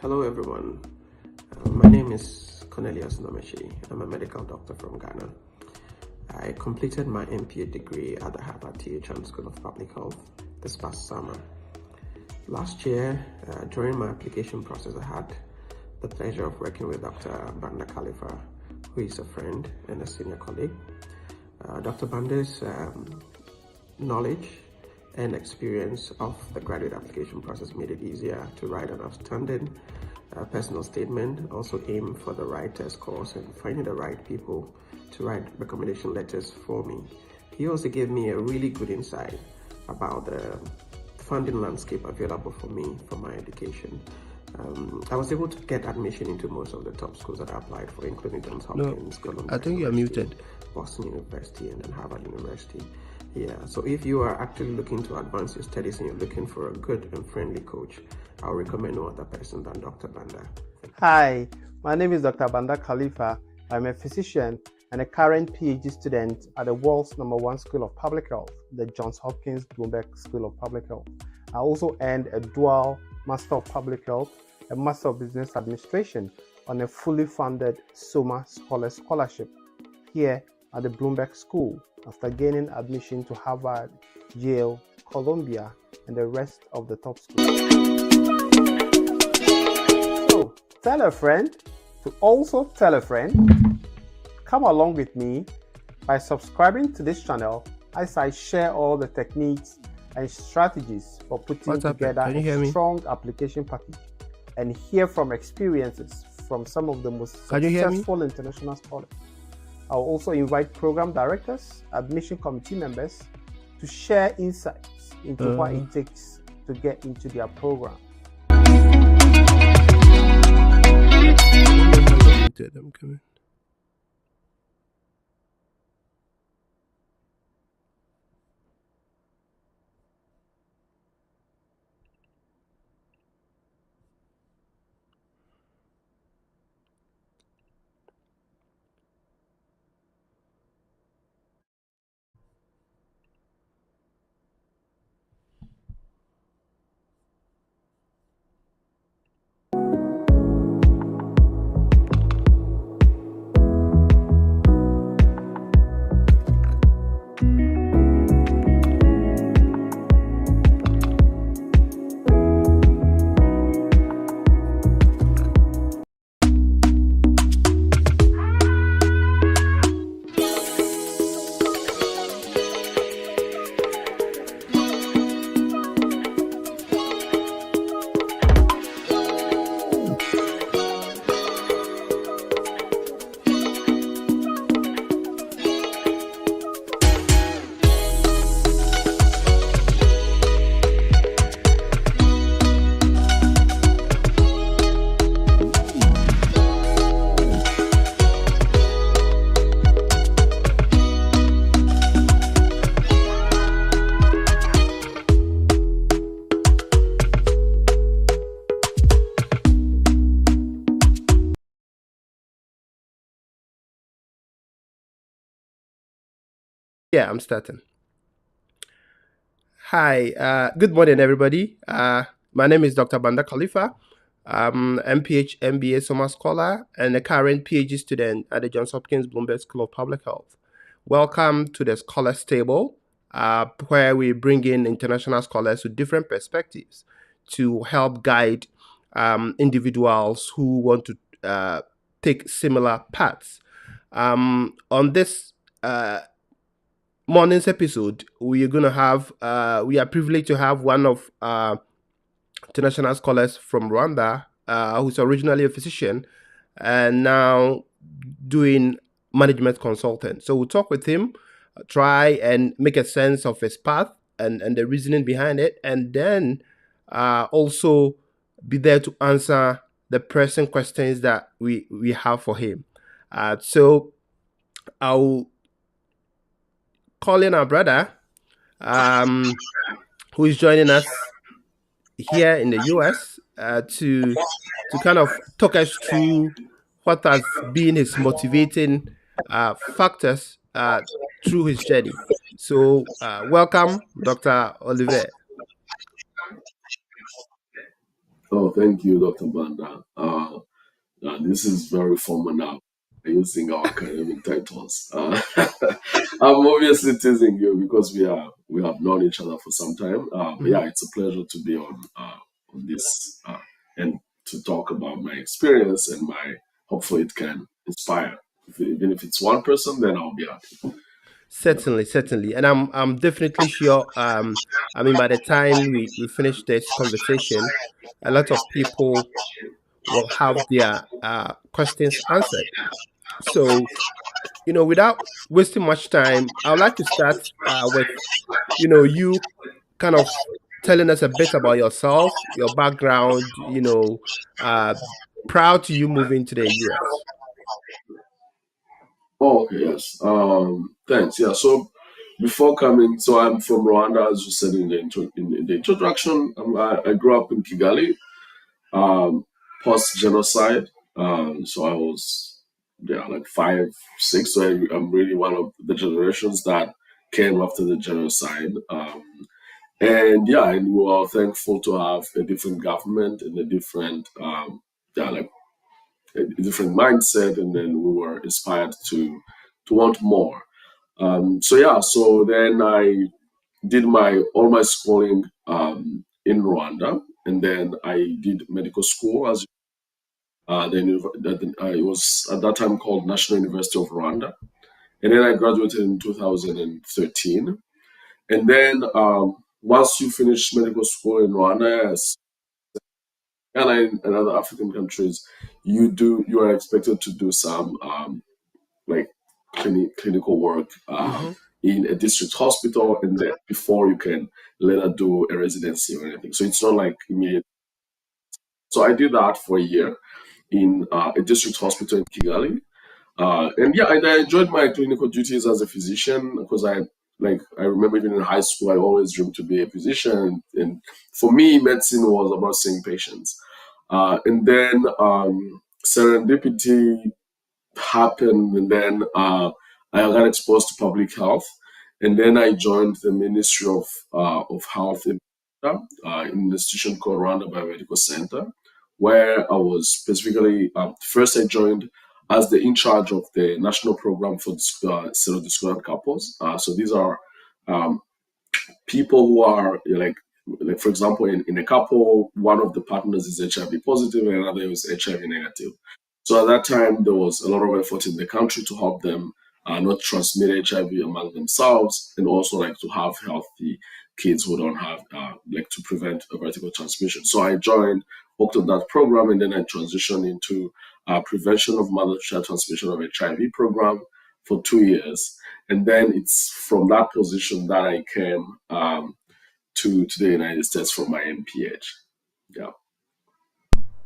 Hello everyone, my name is Cornelius Nomechi. I'm a medical doctor from Ghana. I completed my MPH degree at the Harvard T.H. School of Public Health this past summer. Last year, during my application process, I had the pleasure of working with Dr. Banda Khalifa, who is a friend and a senior colleague. Dr. Banda's knowledge and experience of the graduate application process made it easier to write an outstanding personal statement, also aim for the right test course and finding the right people to write recommendation letters for me. He also gave me a really good insight about the funding landscape available for me for my education. I was able to get admission into most of the top schools that I applied for, including Johns Hopkins, I think you're muted. Boston University, and then Harvard University. Yeah, so if you are actually looking to advance your studies and you're looking for a good and friendly coach, I'll recommend no other person than Dr. Banda. Hi, my name is Dr. Banda Khalifa. I'm a physician and a current PhD student at the world's #1 School of Public Health, the Johns Hopkins Bloomberg School of Public Health. I also earned a dual Master of Public Health and Master of Business Administration on a fully funded SOMA Scholar Scholarship here at the Bloomberg School after gaining admission to Harvard, Yale, Columbia, and the rest of the top schools. So, tell a friend to also tell a friend. Come along with me by subscribing to this channel as I share all the techniques and strategies for putting together a strong application package and hear from experiences from some of the most successful international scholars. I'll also invite program directors, admission committee members to share insights into what it takes to get into their program. I'm coming. Yeah, I'm starting. Hi, good morning, everybody. My name is Dr. Banda Khalifa. I'm MPH, MBA Summer Scholar and a current PhD student at the Johns Hopkins Bloomberg School of Public Health. Welcome to the Scholars Table, where we bring in international scholars with different perspectives to help guide individuals who want to take similar paths. On this morning's episode, we are privileged to have one of international scholars from Rwanda, who's originally a physician and now doing management consultant. So we'll talk with him, try and make a sense of his path and the reasoning behind it, and then also be there to answer the pressing questions that we have for him. So I'll call in our brother, who is joining us here in the US to kind of talk us through what has been his motivating factors through his journey. So welcome, Dr. Olivier. Oh, thank you, Dr. Banda. This is very formal now, using our academic titles. I'm obviously teasing you because we have known each other for some time. But yeah, it's a pleasure to be on this and to talk about my experience and my hopefully it can inspire. Even if it's one person, then I'll be happy. Certainly, certainly, and I'm definitely sure. I mean, by the time we finish this conversation, a lot of people will have their questions answered. So, without wasting much time, I would like to start with, you kind of telling us a bit about yourself, your background, uh, prior to you moving to the US. Oh, okay, yes. Thanks. Yeah. So before coming, so I'm from Rwanda, as you said in the introduction. I grew up in Kigali, um, post genocide. So I was like 5, 6. So I'm really one of the generations that came after the genocide. And yeah, and we are thankful to have a different government and a different like a different mindset, and then we were inspired to want more. So yeah, so then I did my all my schooling in Rwanda, and then I did medical school as it was at that time called National University of Rwanda, and then I graduated in 2013. And then once you finish medical school in Rwanda, as Ghana and other African countries, you are expected to do some like clinical work in a district hospital, and then before you can later do a residency or anything. So it's not like immediate. So I did that for a year in a district hospital in Kigali. And yeah, I enjoyed my clinical duties as a physician because I remember even in high school, I always dreamed to be a physician. And for me, medicine was about seeing patients. And then serendipity happened, and then I got exposed to public health, and then I joined the Ministry of Health in an institution called Rwanda Biomedical Center, where I was specifically first I joined as the in charge of the national program for serodiscordant couples. So these are um, people who are like for example, in a couple, one of the partners is HIV positive and another is HIV negative. So at that time, there was a lot of effort in the country to help them not transmit HIV among themselves, and also like to have healthy kids who don't have like to prevent a vertical transmission. So I joined, worked on that program, and then I transitioned into prevention of mother-to-child transmission of HIV program for 2 years. And then it's from that position that I came to the United States for my MPH. Yeah.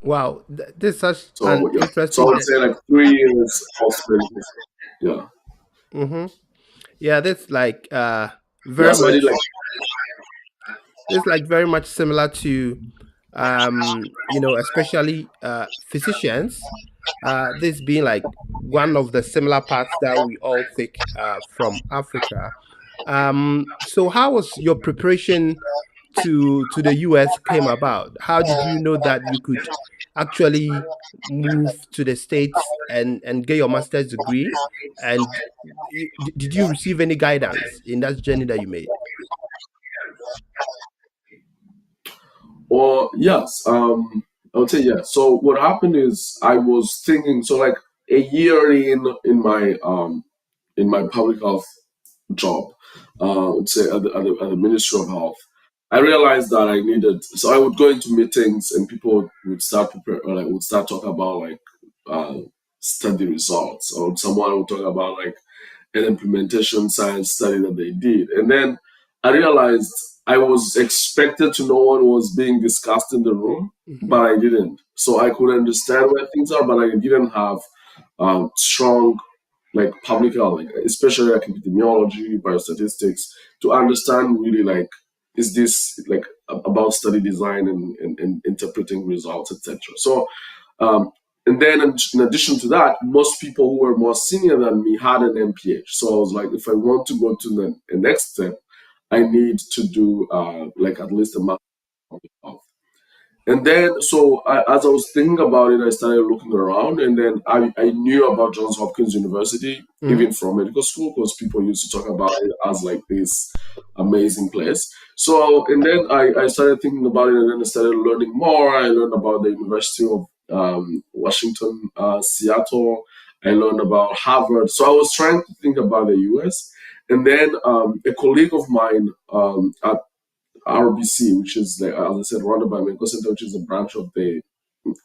Wow, this is such an So yeah. So I interesting. would say like 3 years of medical. Yeah. Mm-hmm. Yeah, that's like Yeah. very So I much. did like It's like very much similar to, especially physicians. This being like one of the similar parts that we all take from Africa. So, how was your preparation to the US came about? How did you know that you could actually move to the States and get your master's degree? And did you receive any guidance in that journey that you made? or yes. I would say yes. So what happened is I was thinking, so like a year in my public health job, let's say at the Ministry of Health, I realized that I needed. So I would go into meetings and people would start prepare, or like would start talking about like uh, study results, or someone would talk about like an implementation science study that they did, and then I realized I was expected to know what was being discussed in the room, Mm-hmm. but I didn't. So I could understand where things are, but I didn't have strong like public health, like, especially like epidemiology, biostatistics, to understand really like is this like about study design and interpreting results, etc. So um, and then in addition to that, most people who were more senior than me had an MPH. So I was like, if I want to go to the next step, I need to do like at least a master of public health. And then, as I was thinking about it, I started looking around, and then I knew about Johns Hopkins University, even from medical school, because people used to talk about it as like this amazing place. So, and then I started thinking about it, and then I started learning more. I learned about the University of Washington, Seattle. I learned about Harvard. So I was trying to think about the US. And then a colleague of mine at RBC, which is the, as I said, Rwanda Biomedical Center, which is a branch of the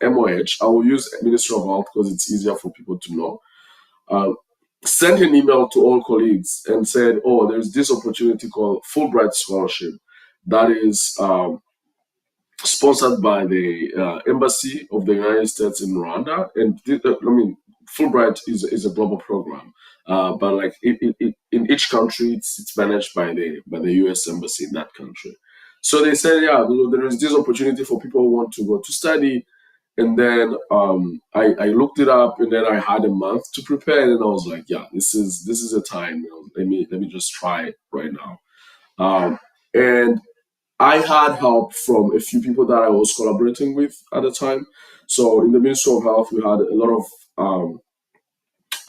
MOH. I will use Ministry of Health because it's easier for people to know. Sent an email to all colleagues and said, "Oh, there's this opportunity called Fulbright Scholarship that is sponsored by the Embassy of the United States in Rwanda." And Fulbright is a global program, but like in each country, it's managed by the U.S. Embassy in that country. So they said, yeah, there is this opportunity for people who want to go to study. And then I looked it up, and then I had a month to prepare, and I was like, yeah, this is a time. Let me just try it right now. And I had help from a few people that I was collaborating with at the time. So in the Ministry of Health, we had a lot of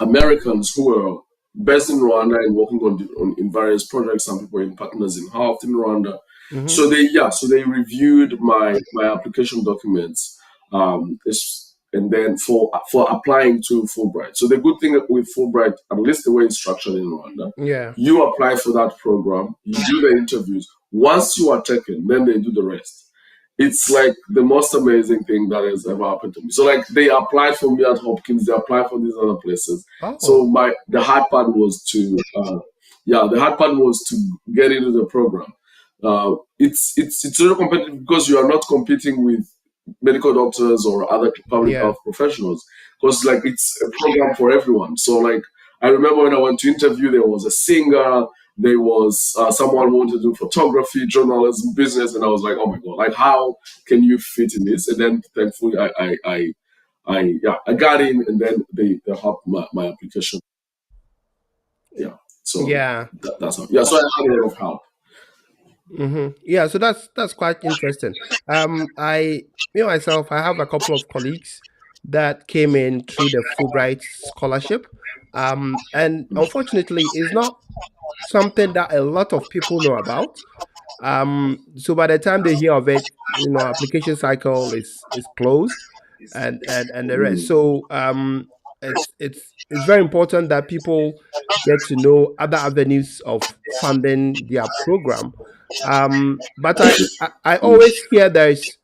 Americans who were based in Rwanda and working in various projects. Some people in Partners in Health in Rwanda. So they reviewed my application documents, and then for applying to Fulbright. So the good thing with Fulbright, at least the way it's structured in Rwanda, you apply for that program, you do the interviews. Once you are taken, then they do the rest. It's like the most amazing thing that has ever happened to me. So like they applied for me at Hopkins, they applied for these other places. So the hard part was to get into the program. It's very competitive because you are not competing with medical doctors or other public health professionals, because like it's a program for everyone. So like I remember when I went to interview, there was a singer, there was someone who wanted to do photography, journalism, business, and I was like, oh my god, like how can you fit in this? And then thankfully I got in, and then they helped my application. So that's how. So I had a lot of help. Yeah, so that's quite interesting. I myself, I have a couple of colleagues that came in through the Fulbright scholarship, and unfortunately, it's not something that a lot of people know about. So by the time they hear of it, application cycle is closed, and the rest. So it's very important that people get to know other avenues of funding their program. But I always hear there is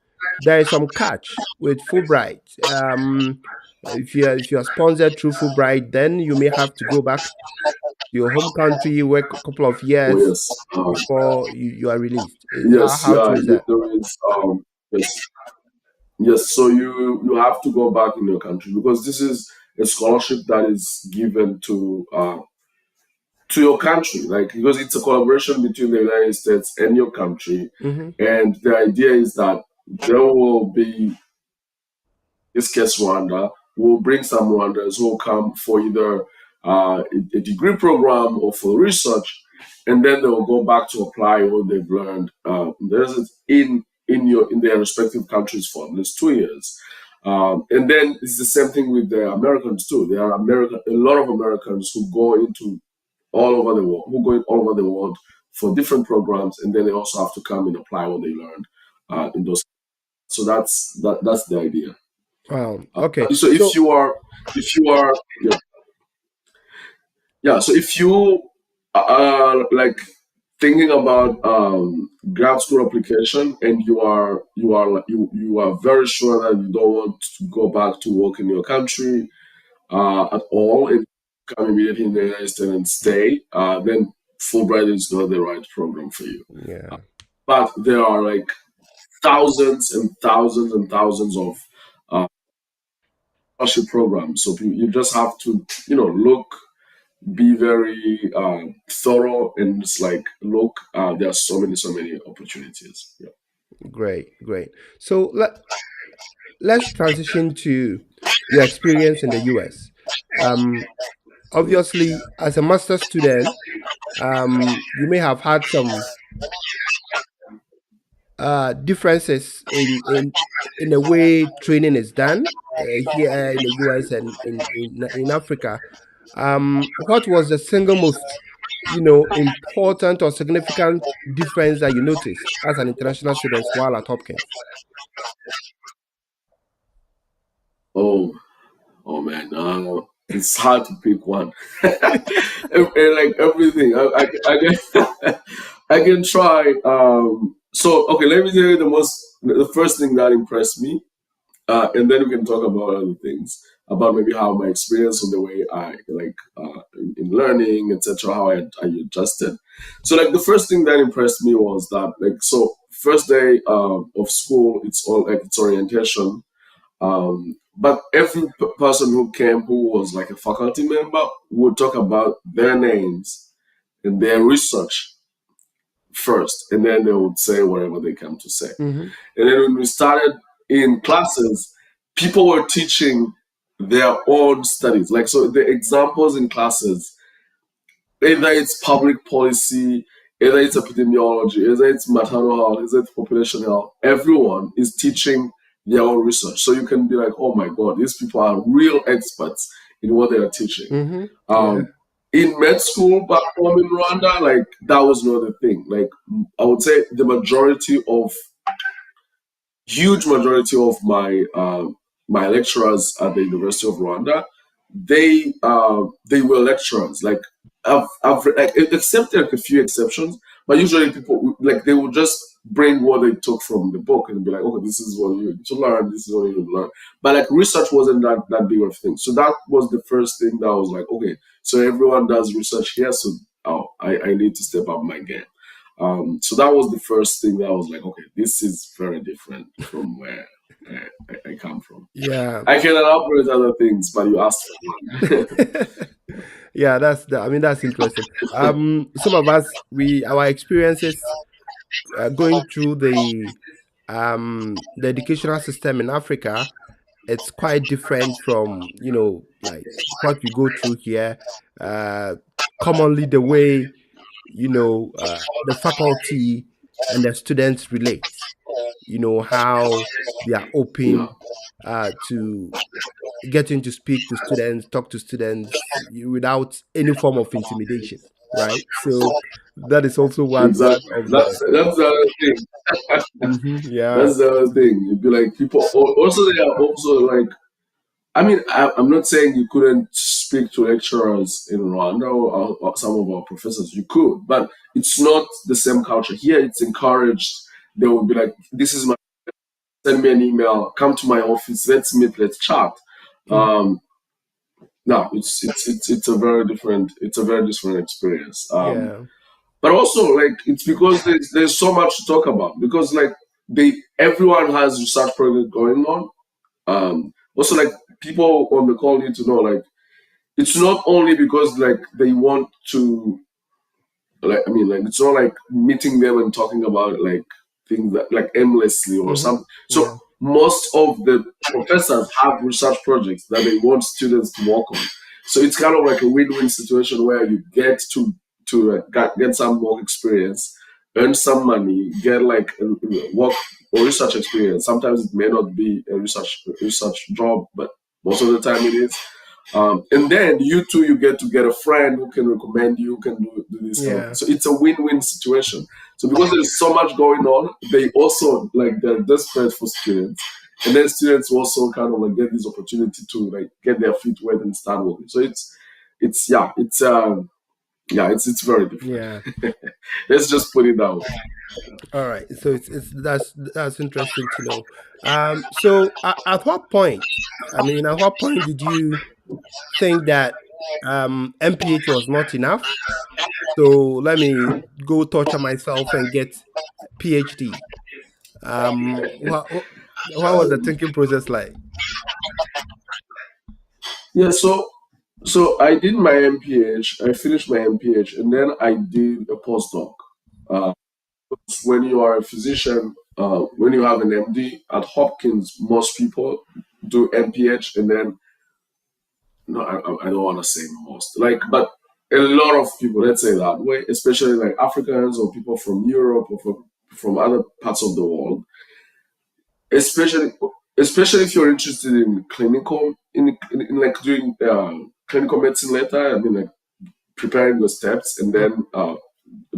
some catch with Fulbright. If you're sponsored through Fulbright, then you may have to go back to your home country, work a couple of years before you are released. How true is that? There is, yes. So you have to go back in your country, because this is a scholarship that is given to your country, like, because it's a collaboration between the United States and your country. And the idea is that there will be, this case Rwanda, will bring some Rwandans who will come for either a degree program or for research, and then they will go back to apply what they've learned in their respective countries for at least 2 years. And then it's the same thing with the Americans too. There are a lot of Americans who go all over the world for different programs, and then they also have to come and apply what they learned in those. So that's the idea. Wow. Okay. So if you are, so if you are like thinking about grad school application, and you are very sure that you don't want to go back to work in your country at all, and come immediately in the United States and stay, then Fulbright is not the right program for you. But there are like thousands and thousands and thousands of scholarship programs. So you just have to, be very thorough, and just like look. There are so many opportunities. Great. So let's transition to your experience in the US. Obviously, as a master's student, you may have had some differences in in the way training is done here in the US and in Africa. What was the single most, important or significant difference that you noticed as an international student while at Hopkins? Oh man, it's hard to pick one. Like everything, I can I can try. So okay, let me tell you the first thing that impressed me, and then we can talk about other things about maybe how my experience on the way I in learning, etc. How I adjusted. So like the first thing that impressed me was that first day of school, it's all like it's orientation. But every person who came who was like a faculty member would talk about their names and their research first, and then they would say whatever they come to say. Mm-hmm. And then when we started in classes, people were teaching their own studies. Like, so the examples in classes, either it's public policy, either it's epidemiology, either it's maternal health, either it's population health, everyone is teaching their own research. So you can be like, oh my God, these people are real experts in what they are teaching. Mm-hmm. In med school back home in Rwanda, like that was not a thing. Like I would say the huge majority of my lecturers at the University of Rwanda, they were lecturers. Like I've except like a few exceptions, but usually people like they would just bring what they took from the book and be like, okay, this is what you need to learn, this is what you need to learn. But like research wasn't that big of a thing. So that was the first thing that I was like, okay, so everyone does research here, so I need to step up my game. So that was the first thing that I was like, okay, this is very different from where I come from. Yeah, I can elaborate other things, but you asked me. Yeah, that's interesting. Some of us, our experiences going through the educational system in Africa, it's quite different from like what we go through here. Commonly, the way the faculty and the students relate. How they are open to getting to speak to students, talk to students without any form of intimidation, right? So that is also one Exactly. of That's the. the other thing. Yeah. That's the other thing. You'd be like people. Also, they are also like. I mean, I'm not saying you couldn't speak to lecturers in Rwanda or some of our professors. You could, but it's not the same culture here. It's encouraged. They will be like, "This is my. Send me an email. Come to my office. Let's meet. Let's chat." No, it's a very different. It's a very different experience. Yeah. But also, like, it's because there's so much to talk about. Because like everyone has research project going on. Also, like people on the call need to know, like, it's not only because like they want to, like, I mean, like it's not like meeting them and talking about like things that like aimlessly or something. So Yeah. most of the professors have research projects that they want students to work on. So it's kind of like a win-win situation where you get to get some work experience, earn some money, get like work or research experience. Sometimes it may not be a research job, but most of the time it is. And then you get to get a friend who can recommend you, who can do this. Yeah. So it's a win-win situation. So because there's so much going on, they also like they're desperate for students. And then students also kind of like get this opportunity to like get their feet wet and start working. So it's very different. Yeah. Let's just put it that way. All right. So that's interesting to know. So at what point? I mean, at what point did you think that MPH was not enough? So let me go torture myself and get PhD. What was the thinking process like? Yeah, so I did my MPH, I finished my MPH, and then I did a postdoc. When you are a physician, when you have an MD at Hopkins, most people do MPH, and then no, I don't want to say most, like, but a lot of people, let's say that way, especially like Africans or people from Europe or from other parts of the world, especially especially if you're interested in clinical, in like doing clinical medicine later. I mean, like preparing your steps and then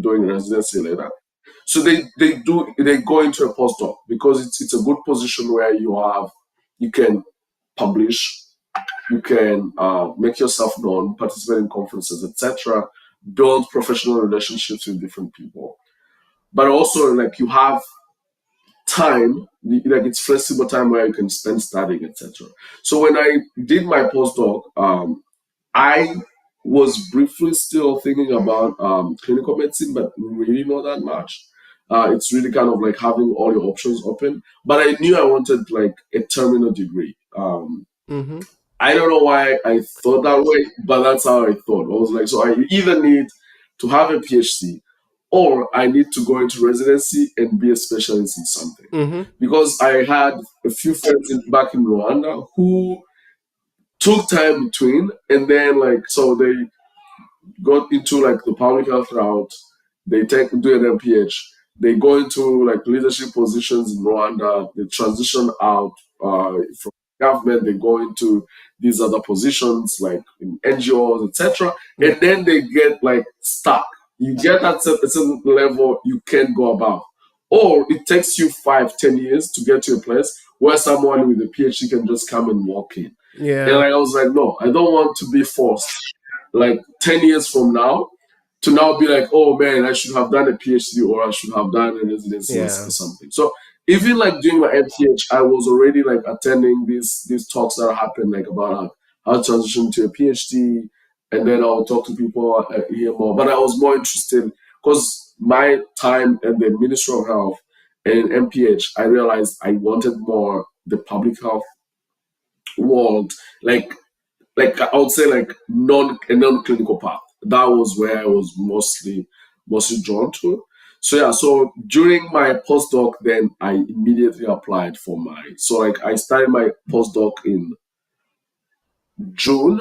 doing residency later. So they go into a postdoc because it's a good position where you can publish, you can make yourself known, participate in conferences, etc., build professional relationships with different people. But also, like, you have time, like it's flexible time where you can spend studying, etc. So when I did my postdoc, I was briefly still thinking about clinical medicine, but really not that much. It's really kind of like having all your options open. But I knew I wanted like a terminal degree. I don't know why I thought that way, but that's how I thought. I was like, so I either need to have a PhD or I need to go into residency and be a specialist in something. Because I had a few friends back in Rwanda who took time between, and then like, so they got into like the public health route, they do an MPH, they go into like leadership positions in Rwanda, they transition out from government, they go into these other positions like in NGOs, etc. And then they get like stuck. You get at a certain level you can't go above. Or it takes you 5-10 years to get to a place where someone with a PhD can just come and walk in. Yeah. And like, I was like, no, I don't want to be forced like 10 years from now to now be like, oh man, I should have done a PhD or I should have done a residency or something. So even like doing my MPH, I was already like attending these talks that happen like about how to transition to a PhD, and then I'll talk to people here more. But I was more interested because my time at the Ministry of Health and MPH, I realized I wanted more the public health world, like I would say like a non-clinical path. That was where I was mostly drawn to. So yeah, so during my postdoc, then I immediately applied for I started my postdoc in June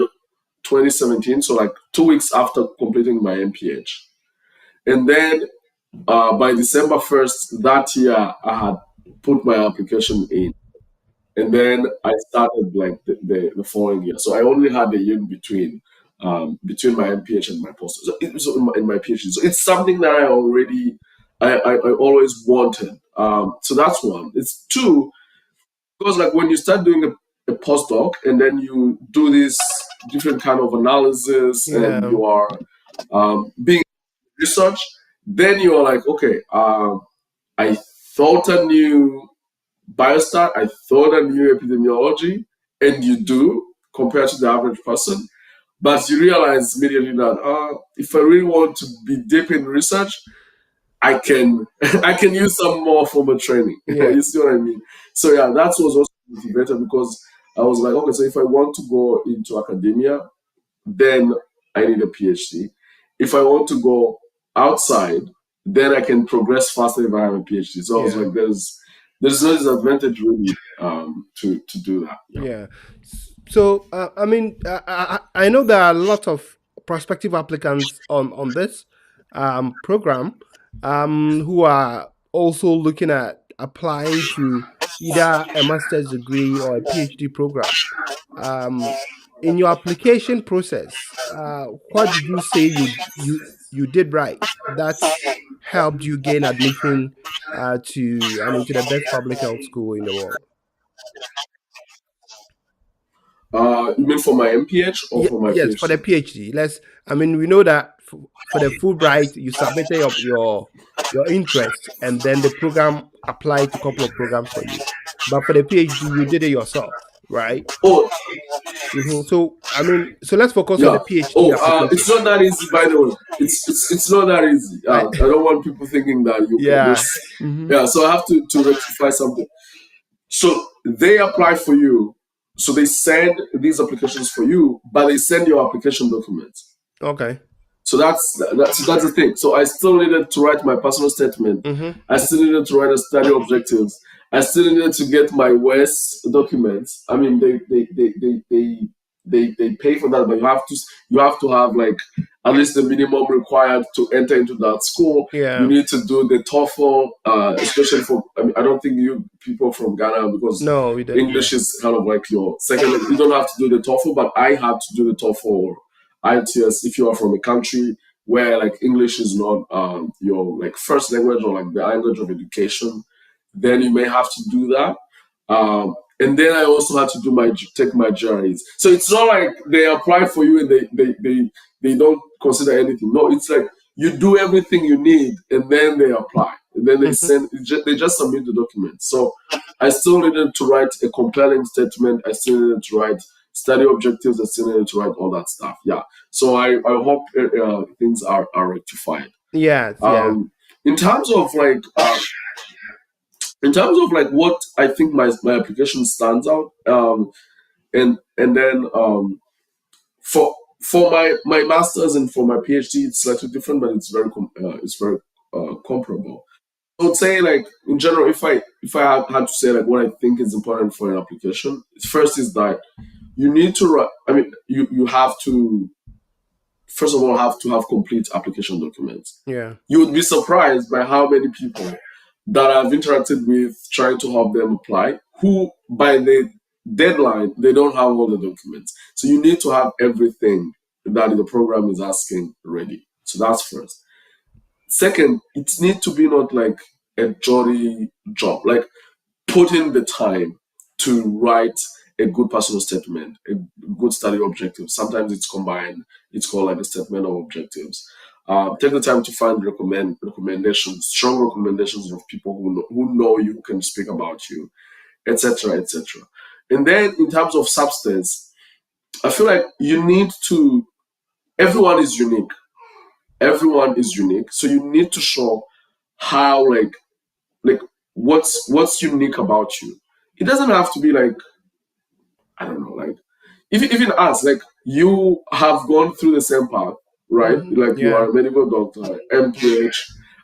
2017, so like 2 weeks after completing my MPH. And then by December 1st that year, I had put my application in. And then I started like the following year. So I only had a year between my MPH and my postdoc. So in my PhD. So it's something that I always wanted. So that's one. It's two, because like when you start doing a postdoc and then you do this different kind of analysis and you are being research, then you're like, okay, I thought I knew biostat, I thought I knew epidemiology, and you do compared to the average person, but you realize immediately that if I really want to be deep in research, I can use some more formal training. You see what I mean? So yeah, that was also motivated because I was like, okay, so if I want to go into academia, then I need a PhD. If I want to go outside, then I can progress faster if I have a PhD. So I was like, there's no disadvantage really to do that. Yeah. So I mean, I know there are a lot of prospective applicants on this program who are also looking at applying to either a master's degree or a PhD program. In your application process, what did you say you did right that helped you gain admission to the best public health school in the world? You mean for my MPH or for my PhD? Yes, for the PhD. We know that for the Fulbright, you submitted your interest, and then the program applied to a couple of programs for you. But for the PhD, you did it yourself, right? Oh. So let's focus on the PhD. It's not that easy, by the way. It's not that easy. I don't want people thinking that you can. So I have to rectify something. So they apply for you. So they send these applications for you, but they send your application documents. Okay. So that's the thing. So I still needed to write my personal statement. I still needed to write a study objectives. I still needed to get my WES documents. I mean, they pay for that, but you have to have like at least the minimum required to enter into that school. Yeah. You need to do the TOEFL, especially for. I mean, I don't think you people from Ghana, because No, we don't. English is kind of like your second. You don't have to do the TOEFL, but I had to do the TOEFL or IELTS if you are from a country where like English is not your like first language or like the language of education. Then you may have to do that. And then I also had to take my GREs. So it's not like they apply for you and they don't consider anything. No, it's like you do everything you need and then they apply. And then they they just submit the documents. So I still needed to write a compelling statement. I still needed to write study objectives. I still needed to write all that stuff. Yeah. So I hope things are rectified. Yeah. In terms of like what I think my application stands out, and then for my master's and for my PhD, it's slightly different, but it's very comparable. I would say, like in general, if I had to say like what I think is important for an application, first is that you need to write. I mean, you have to first of all have to have complete application documents. Yeah, you would be surprised by how many people that I've interacted with trying to help them apply, who by the deadline, they don't have all the documents. So you need to have everything that the program is asking ready. So that's first. Second, it needs to be not like a jolly job, like put in the time to write a good personal statement, a good study objective. Sometimes it's combined. It's called like a statement of objectives. Take the time to find recommendations, strong recommendations of people who know you, who can speak about you, etc., etc. And then in terms of substance, I feel like you need to. Everyone is unique. Everyone is unique. So you need to show how like what's unique about you. It doesn't have to be like, I don't know, like even us, like you have gone through the same path, right? Like you are a medical doctor, MPH,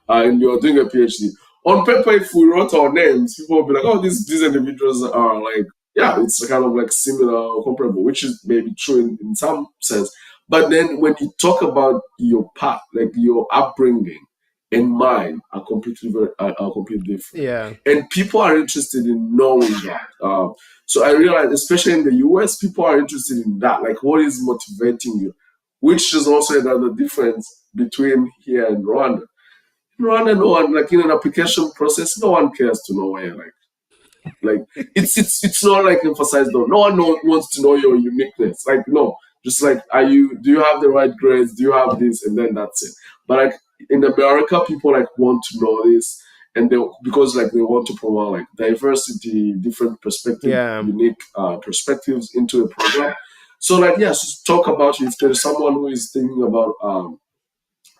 and you're doing a PhD. On paper, if we wrote our names, people will be like, oh, these individuals are like, yeah, it's kind of like similar or comparable, which is maybe true in some sense. But then when you talk about your path, like your upbringing and mine are completely different. Yeah. And people are interested in knowing that. So I realized, especially in the US, people are interested in that. Like, what is motivating you? Which is also another difference between here and Rwanda. In Rwanda, no one, like in an application process, no one cares to know where, like it's not like emphasized on. No one wants to know your uniqueness. Like, no, just like, do you have the right grades? Do you have this? And then that's it. But like in America, people like want to know this, and because like they want to promote like diversity, different perspectives, unique perspectives into a program. So like, just talk about it. If there's someone who is thinking about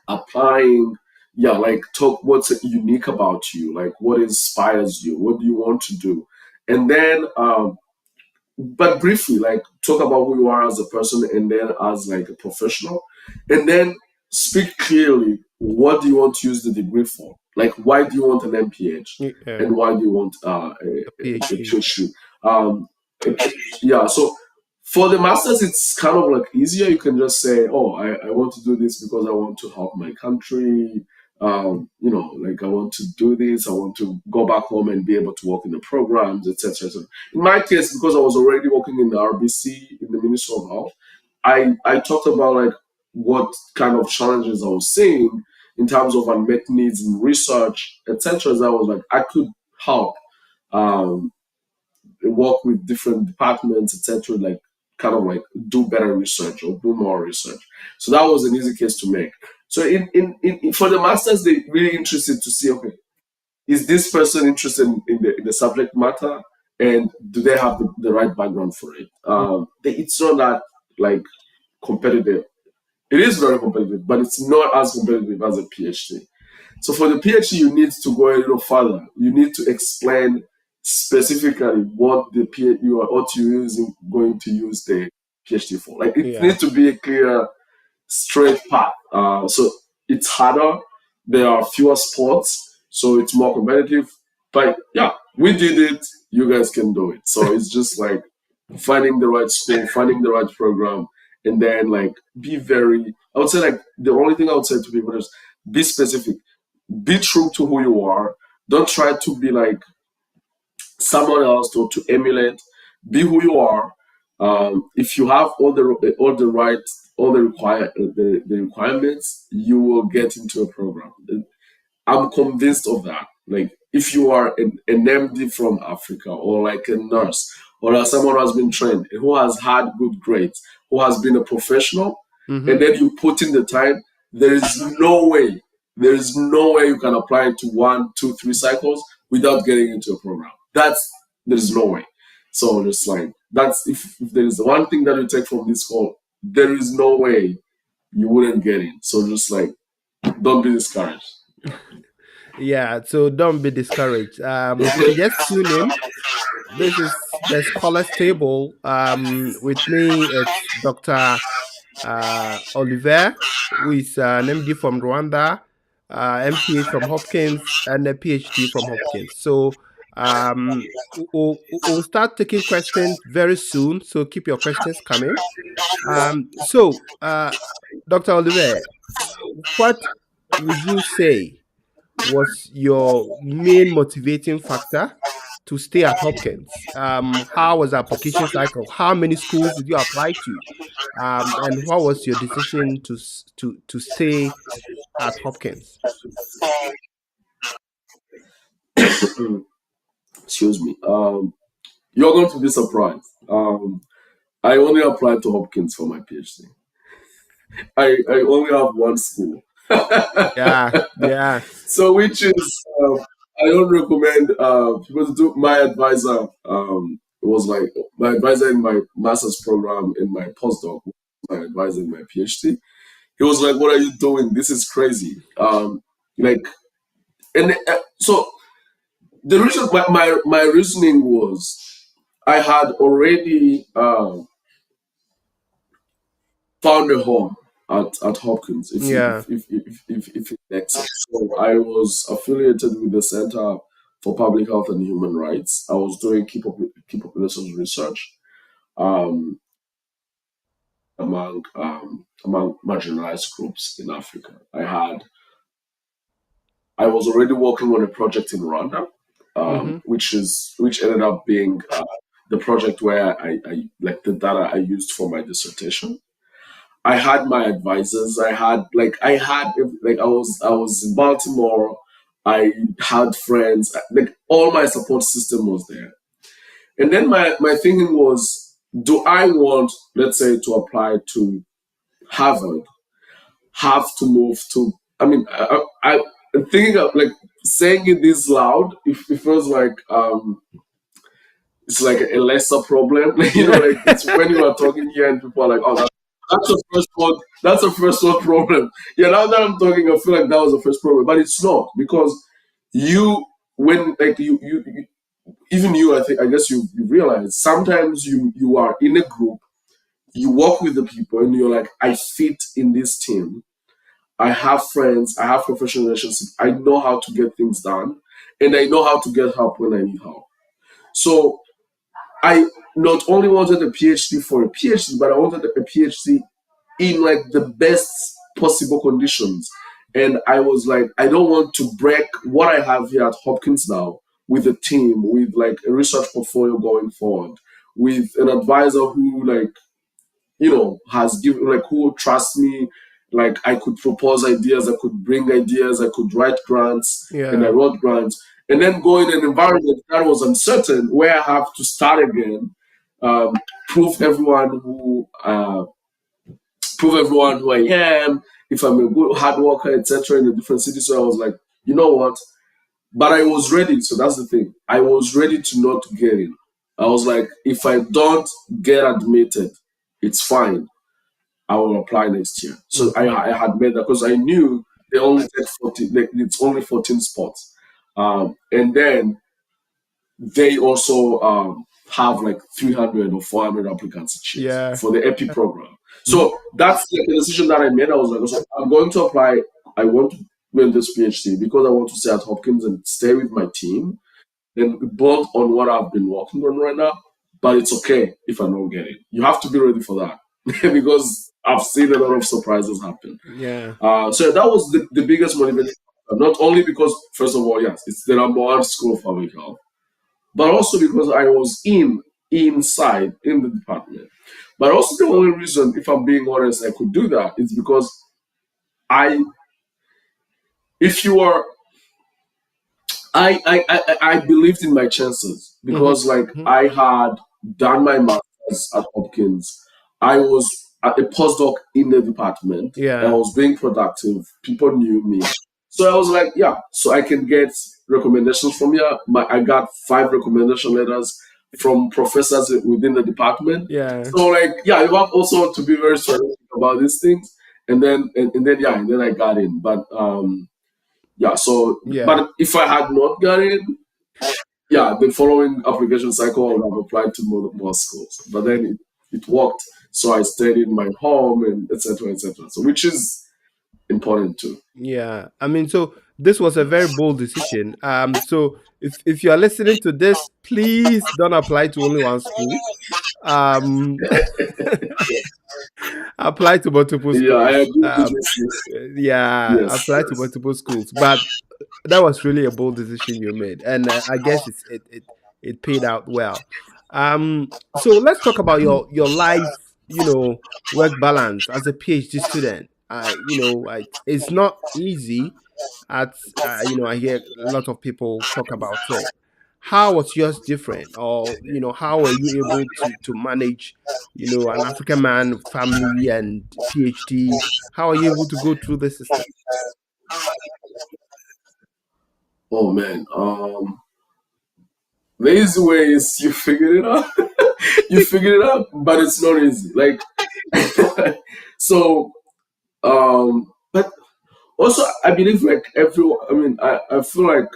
applying, like talk what's unique about you, like what inspires you, what do you want to do, and then but briefly, like talk about who you are as a person and then as like a professional, and then speak clearly what do you want to use the degree for. Like, why do you want an MPH and why do you want a PhD? So for the masters, it's kind of like easier. You can just say, oh, I want to do this because I want to help my country. Like I want to do this. I want to go back home and be able to work in the programs, etc. So in my case, because I was already working in the RBC, in the Ministry of Health, I talked about like what kind of challenges I was seeing in terms of unmet needs in research, etc. I was like, I could help work with different departments, etc. Like kind of like do better research or do more research. So that was an easy case to make. So in for the masters, they're really interested to see, okay, is this person interested in the subject matter, and do they have the right background for it? It's not that like competitive. It is very competitive, but it's not as competitive as a PhD. So for the PhD, you need to go a little further. You need to explain specifically what you're going to use the PhD for. Like it needs to be a clear, straight path. So it's harder. There are fewer sports, so it's more competitive. But yeah, we did it. You guys can do it. So it's just like finding the right school, finding the right program, and then like be very. I would say like the only thing I would say to people is be specific, be true to who you are. Don't try to be like someone else or to emulate. Be who you are. If you have all the requirements, you will get into a program. I'm convinced of that. Like, if you are an MD from Africa, or like a nurse, or as someone who has been trained, who has had good grades, who has been a professional, and then you put in the time, there is no way you can apply it to 1, 2, 3 cycles without getting into a program. There's no way. So just like that's if there is one thing that you take from this call, there is no way you wouldn't get in. So just like don't be discouraged. Yeah, so don't be discouraged. If you just tune in, this is the Scholars Table. With me, it's Dr. Olivier, who is an MD from Rwanda, MPH from Hopkins, and a PhD from Hopkins. So we'll start taking questions very soon. So keep your questions coming. Dr. Olivier, what would you say was your main motivating factor to stay at Hopkins? How was the application cycle? How many schools did you apply to? And what was your decision to stay at Hopkins? Excuse me. You're going to be surprised. I only applied to Hopkins for my PhD. I only have one school. Yeah. So which is I don't recommend people to do. My advisor was like my advisor in my master's program in my postdoc, my advisor in my PhD. He was like, "What are you doing? This is crazy." So the reason my reasoning was I had already found a home at Hopkins. If it makes sense. So I was affiliated with the Center for Public Health and Human Rights. I was doing key populations research among marginalized groups in Africa. I was already working on a project in Rwanda, which ended up being the project where I like the data I used for my dissertation. I had my advisors. I was in Baltimore. I had friends. Like all my support system was there. And then my thinking was, do I want, let's say, to apply to Harvard, have to move to? I mean, I'm thinking of like saying it this loud. It feels like it's like a lesser problem. Like it's when you are talking here and people are like, oh, that's the first one. That's the first one problem. Yeah, now that I'm talking, I feel like that was the first problem, but it's not, because when like you even you, I guess you realize sometimes you are in a group, you work with the people, and you're like, I fit in this team. I have friends. I have professional relationships. I know how to get things done, and I know how to get help when I need help. So I not only wanted a PhD for a PhD, but I wanted a PhD in like the best possible conditions. And I was like, I don't want to break what I have here at Hopkins now with a team, with like a research portfolio going forward, with an advisor who has given, like, who trusts me. Like, I could propose ideas, I could bring ideas, I could write grants, and I wrote grants. And then go in an environment that was uncertain, where I have to start again, prove everyone who I am, if I'm a good hard worker, etc. in a different city. So I was like, you know what? But I was ready. So that's the thing. I was ready to not get in. I was like, if I don't get admitted, it's fine. I will apply next year. So I had made that, because I knew they only take 14. Like, it's only 14 spots, and then they also have like 300 or 400 applicants each year for the EP program. So that's the decision that I made. I was like, so I'm going to apply. I want to win this PhD because I want to stay at Hopkins and stay with my team and build on what I've been working on right now. but it's okay if I don't get it. You have to be ready for that because I've seen a lot of surprises happen. Yeah. So that was the biggest motivation. Not only because, first of all, yes, it's the number one school of public health, but also because I was inside in the department. But also the only reason, if I'm being honest, I could do that is because I, if you are, I believed in my chances because I had done my master's at Hopkins. I was a postdoc in the department. Yeah. I was being productive. People knew me. So I was like, yeah, so I can get recommendations from here. I got 5 recommendation letters from professors within the department. Yeah. So you have also to be very strategic about these things. And then I got in. But but if I had not got in, the following application cycle I would have applied to more schools. But then it worked. So I stayed in my home and etc. etc. So which is important too. Yeah, I mean, so this was a very bold decision. So if you are listening to this, please don't apply to only one school. Apply to multiple schools. Yeah, I agree yes. Apply to multiple schools. But that was really a bold decision you made, and I guess it paid out well. So let's talk about your life, work balance as a PhD student. It's not easy. I hear a lot of people talk about it. How was yours different, or how were you able to manage, an African man, family, and PhD? How are you able to go through the system? Oh man, the easy way is you figure it out. You figure it out, but it's not easy. So, but also I believe everyone. I mean, I feel like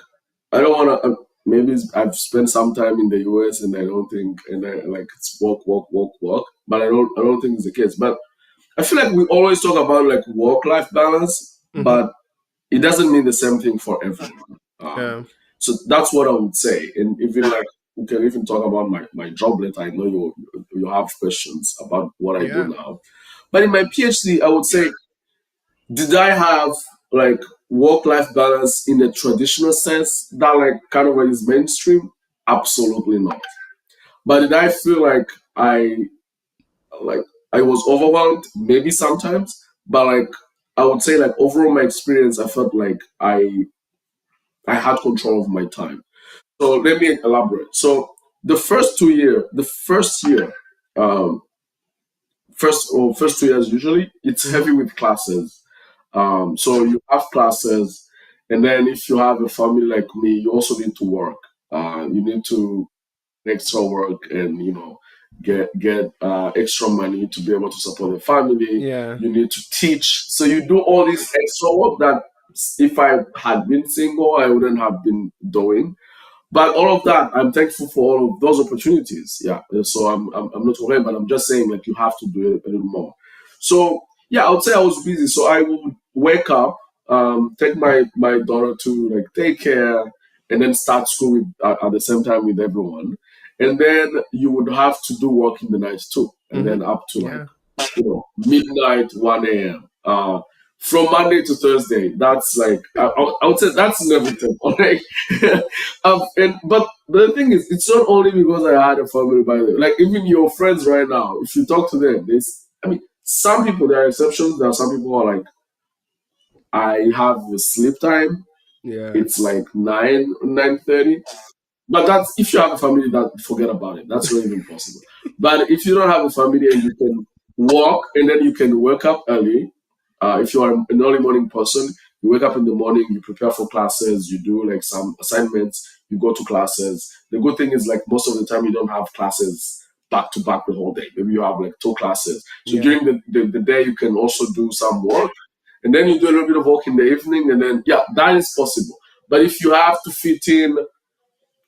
I don't want to. Maybe I've spent some time in the US and I don't think, and I it's work, but I don't think it's the case. But I feel like we always talk about work-life balance, but it doesn't mean the same thing for everyone. So that's what I would say. And even we can even talk about my job later. I know you have questions about what I do now. But in my PhD, I would say, did I have work-life balance in a traditional sense that kind of is mainstream? Absolutely not. But did I feel like I was overwhelmed? Maybe sometimes. But I would say overall my experience, I felt like I had control of my time. So let me elaborate. So the first year, first 2 years usually it's heavy with classes. So you have classes, and then if you have a family like me, you also need to work. You need to extra work and get extra money to be able to support the family. Yeah. You need to teach. So you do all this extra work that if I had been single, I wouldn't have been doing. But all of that, I'm thankful for all of those opportunities. Yeah. So I'm not complaining, but I'm just saying you have to do it a little more. So yeah, I would say I was busy. So I would wake up, take my daughter to daycare, and then start school at the same time with everyone. And then you would have to do work in the night too, and then up to midnight, 1 a.m. From Monday to Thursday. That's I would say that's inevitable. But the thing is, it's not only because I had a family. By the way, even your friends right now, if you talk to them, some people, there are exceptions. There are some people who are I have a sleep time. Yeah, it's 9:30. But that's if you have a family, that forget about it. That's not even possible. But if you don't have a family and you can walk and then you can wake up early, if you are an early morning person, you wake up in the morning, you prepare for classes, you do some assignments, you go to classes. The good thing is most of the time you don't have classes back to back the whole day. Maybe you have 2 classes. So during the day you can also do some work, and then you do a little bit of work in the evening, and then that is possible. But if you have to fit in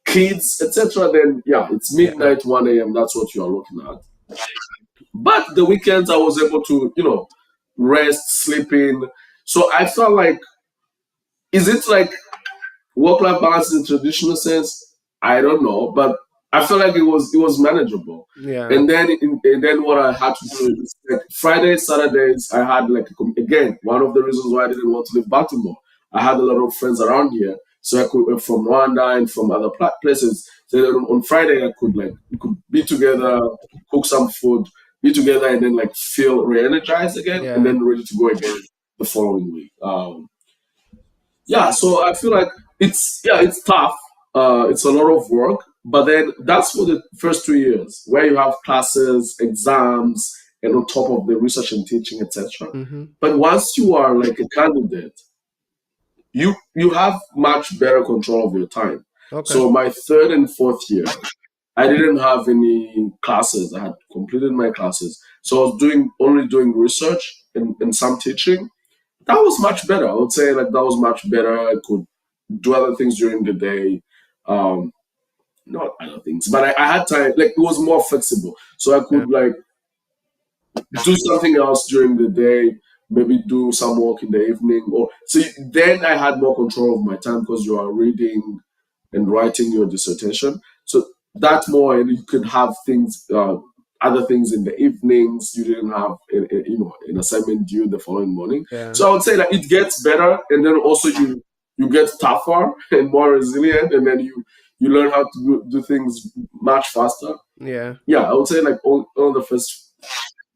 kids, etc., then it's midnight, 1 a.m. That's what you are looking at. But the weekends I was able to, rest, sleep in. So I felt is it work-life balance in traditional sense? I don't know, but I felt like it was manageable. Yeah. And then what I had to do is like Fridays, Saturdays, I had like again one of the reasons why I didn't want to leave Baltimore. I had a lot of friends around here, so I could from Rwanda and from other places. So that on Friday I could like we could be together, cook some food, be together, and then like feel re-energized again, and Yeah. then ready to go again the following week. Yeah, so I feel like it's tough. It's a lot of work, but then that's for the first 2 years where you have classes, exams, and on top of the research and teaching, etc. Mm-hmm. But once you are like a candidate, you have much better control of your time. Okay. So my third and fourth year, I didn't have any classes. I had completed my classes, so I was only doing research and some teaching. That was much better. I would say like that was much better. I could do other things during the day. Um, Not other things, but I had time. Like it was more flexible, so I Yeah. could like do something else during the day. Maybe do some work in the evening, or so then I had more control of my time because you are reading and writing your dissertation. So that more, and you could have things, other things in the evenings. You didn't have, an assignment due the following morning. Yeah. So I would say that it gets better, and then also you get tougher and more resilient, and then you learn how to do things much faster. Yeah. Yeah, I would say like all the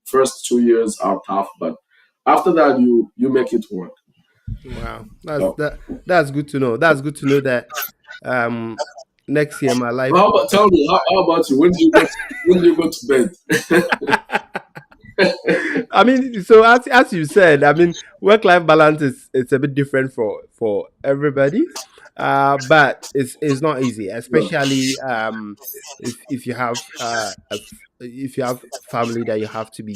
first 2 years are tough, but after that you make it work. Wow. So, That's good to know. That's good to know that next year my life. how about tell me how about you? When do you go to bed? I mean, so as you said, I mean, work-life balance is it's a bit different for everybody, but it's not easy, No. especially if you have if you have family that you have to be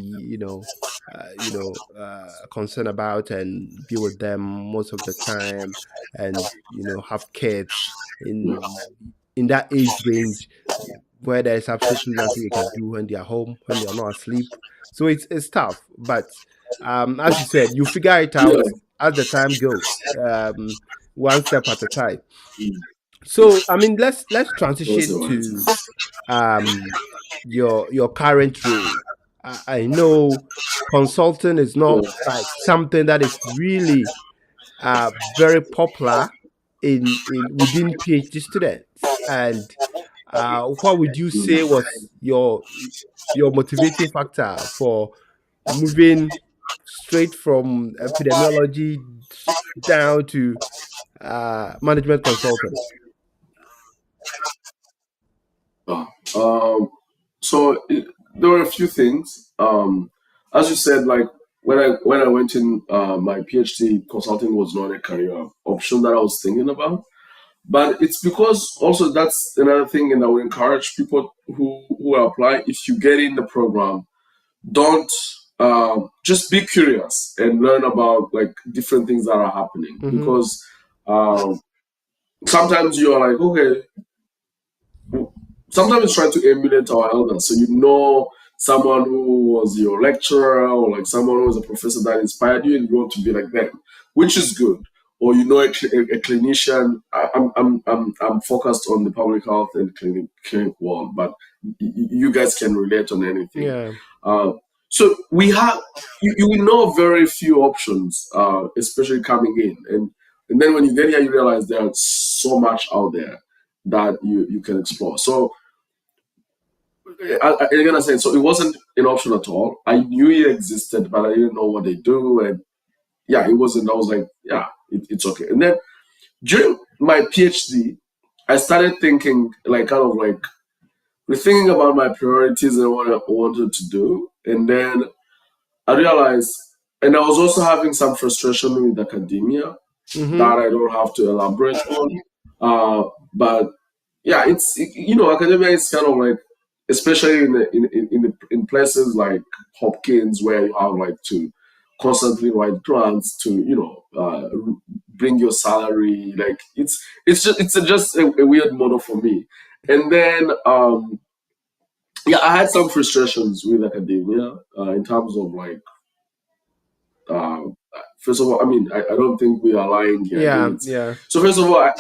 concerned about and be with them most of the time, and have kids in that age range where there's absolutely nothing you can do when they're home, when they're not asleep. So it's tough. But as you said, you figure it Yeah. out as the time goes, one step at a time. Mm. So I mean, let's That's transition all right. to your current role. I know consulting is not Yeah. like something that is really very popular in within PhD students. And what would you say Mm. was your motivating factor for moving straight from epidemiology down to management consulting? Ah, so there were a few things. As you said, like when I went in, my PhD consulting was not a career option that I was thinking about. But it's because also that's another thing, and I would encourage people who apply. If you get in the program, don't just be curious and learn about like different things that are happening Mm-hmm. because um, sometimes you're like, okay, sometimes it's trying to emulate our elders. So someone who was your lecturer or like someone who was a professor that inspired you, and you want to be like them, which is good. Or a clinician. I'm focused on the public health and clinic world, but you guys can relate on anything. Yeah. Uh, so you will know very few options, especially coming in, and then when you get here, you realize there's so much out there that you can explore. So again, I said, so it wasn't an option at all. I knew it existed, but I didn't know what they do, and yeah, it wasn't. I was like, yeah, it's okay. And then during my PhD, I started thinking, like, kind of like rethinking about my priorities and what I wanted to do, and then I realized, and I was also having some frustration with academia Mm-hmm. that I don't have to elaborate on. But yeah, academia is kind of like, especially in places like Hopkins where you have like to constantly write grants to bring your salary. Like it's just a weird model for me. And then yeah, I had some frustrations with academia in terms of like uh, first of all, I mean, I don't think we are lying here. I Yeah. think it's Yeah. so. First of all, I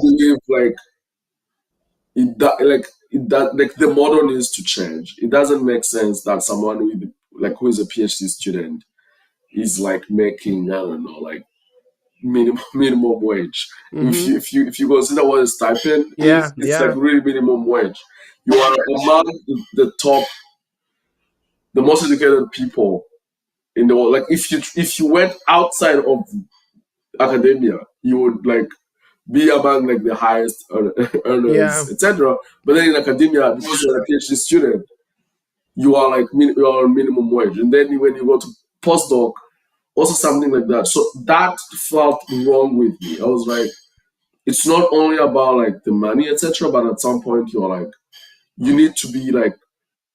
believe like that like the model needs to change. It doesn't make sense that someone with like who is a PhD student is like making, I don't know, like minimum wage. If you consider what a stipend is, it's like really minimum wage. You are among the top, the most educated people in the world. Like if you went outside of academia, you would like be among like the highest earners, etc. But then in academia, because you're a PhD student, you are like you are on minimum wage, and then when you go to postdoc, also something like that. So that felt wrong with me. I was like, it's not only about like the money, etc., but at some point you're like, you need to be like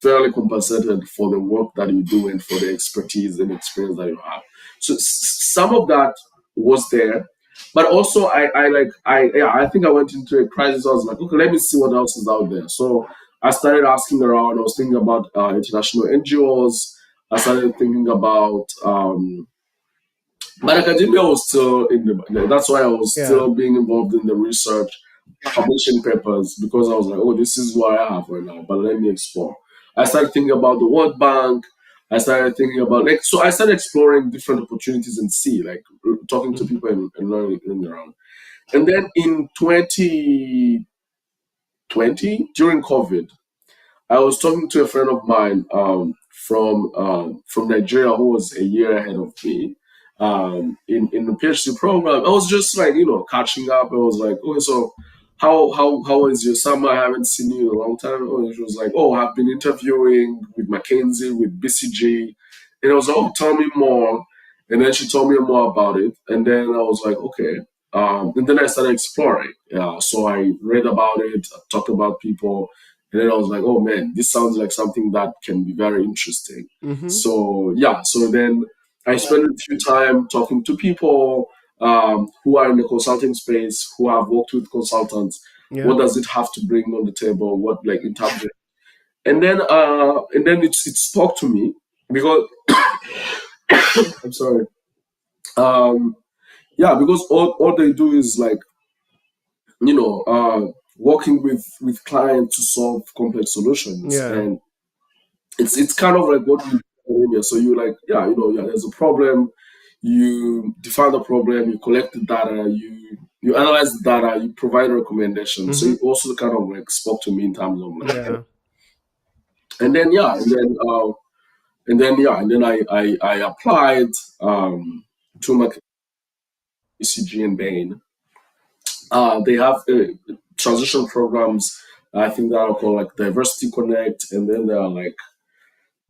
fairly compensated for the work that you do and for the expertise and experience that you have. So some of that was there, but also I think I went into a crisis. I was like, okay, let me see what else is out there. So I started asking around. I was thinking about international NGOs. I started thinking about, but academia was still in the. That's why I was still being involved in the research, publishing papers, because I was like, oh, this is what I have right now. But let me explore. I started thinking about the World Bank. I started thinking about so I started exploring different opportunities and talking to people and learning around. And then in 2020, during COVID, I was talking to a friend of mine from Nigeria who was a year ahead of me in the PhD program. I was just like, catching up. I was like, okay, so how is your summer? I haven't seen you in a long time. And she was like, oh, I've been interviewing with McKinsey, with BCG. And I was like, oh, tell me more. And then she told me more about it. And then I was like, okay. And then I started exploring. So I read about it, I talked about people. And then I was like, oh man, this sounds like something that can be very interesting. So then I spent a few time talking to people who are in the consulting space, who have worked with consultants. What does it have to bring on the table? What like in terms of, and then it spoke to me because I'm sorry. Because all they do is like, working with clients to solve complex solutions, and it's kind of like what we do. So you like, there's a problem. You define the problem, you collect the data, you analyze the data, you provide recommendations. So it also kind of like spoke to me in terms of like, and then I applied to my BCG in Bain. They have transition programs. I think that are called like Diversity Connect, and then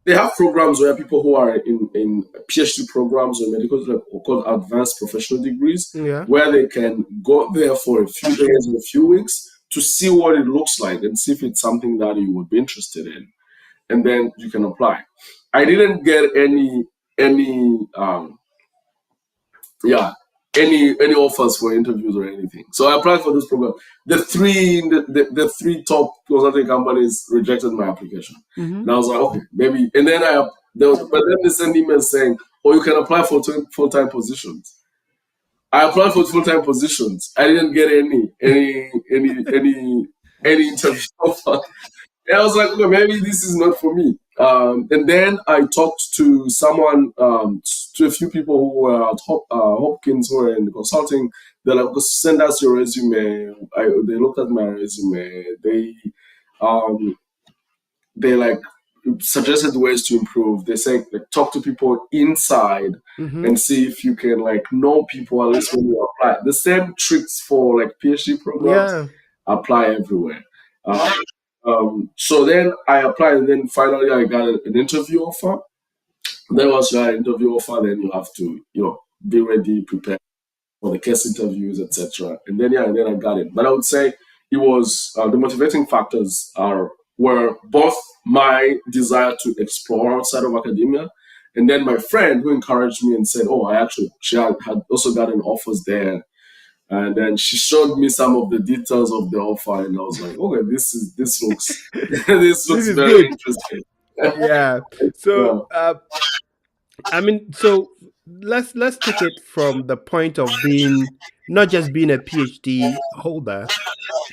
they have programs where people who are in PhD programs or medical called advanced professional degrees, where they can go there for a few days or a few weeks to see what it looks like and see if it's something that you would be interested in, and then you can apply. I didn't get any offers for interviews or anything. So I applied for this program. The three top consulting companies rejected my application. And I was like, okay, maybe. And then but then they sent emails saying, oh, you can apply for full-time positions. I applied for full-time positions. I didn't get any interview offer. And I was like, okay, maybe this is not for me. And then I talked to someone, to a few people who were at Hopkins who were in consulting. They're like, send us your resume. They looked at my resume. They like suggested ways to improve. They say like talk to people inside and see if you can like know people at least when you apply. The same tricks for like PhD programs apply everywhere. So then I applied, and then finally I got an interview offer. Then once you have an interview offer, then you have to, be ready, prepare for the case interviews, etc. And then I got it. But I would say it was the motivating factors were both my desire to explore outside of academia, and then my friend who encouraged me and said, "Oh, she had also gotten offers there." And then she showed me some of the details of the offer, and I was like, "Okay, this looks this looks very good. Interesting." Yeah. So, so let's take it from the point of not just being a PhD holder.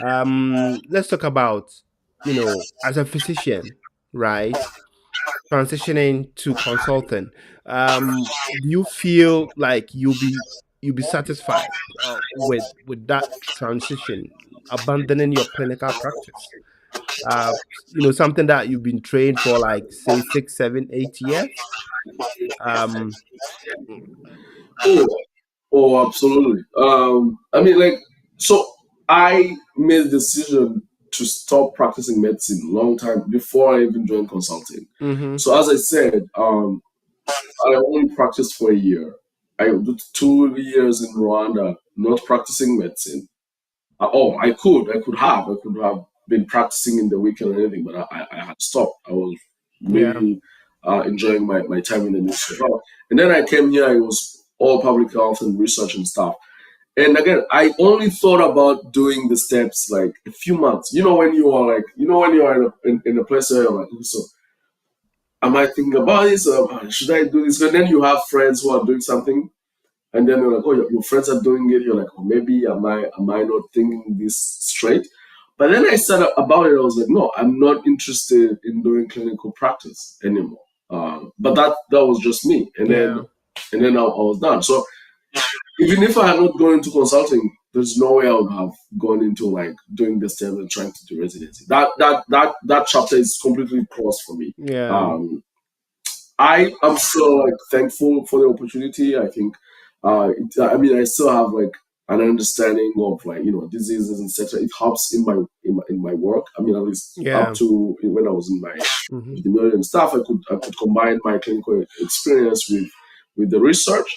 Let's talk about as a physician, right, transitioning to consulting, do you feel like you'll be satisfied with that transition, abandoning your clinical practice? Uh, something that you've been trained for, like, say, 6, 7, 8 years. Um, Oh, oh, absolutely. I mean, like, so I made the decision to stop practicing medicine long time before I even joined consulting. mm-hmm. So as I said, I only practiced for a year. I did 2 years in Rwanda, not practicing medicine. I could have been practicing in the weekend or anything, but I had stopped. I was Yeah, really enjoying my time in the industry. And then I came here. It was all public health and research and stuff. And again, I only thought about doing the steps like a few months. When you are like, when you are in a place where you're like, so am I thinking about this? Should I do this? And then you have friends who are doing something, and then you're like, oh, your friends are doing it. You're like, oh, maybe am I not thinking this straight? But then I said about it. I was like, no, I'm not interested in doing clinical practice anymore. But that was just me. And yeah, then I was done. So even if I had not gone into consulting, there's no way I would have gone into like doing the steps and trying to do residency. That chapter is completely closed for me. yeah, Um, I am still like thankful for the opportunity. I think, I mean, I still have like an understanding of like diseases, etc. It helps in my work. I mean, at least up yeah. to when I was in my Mm-hmm. epidemiology and stuff, I could combine my clinical experience with the research.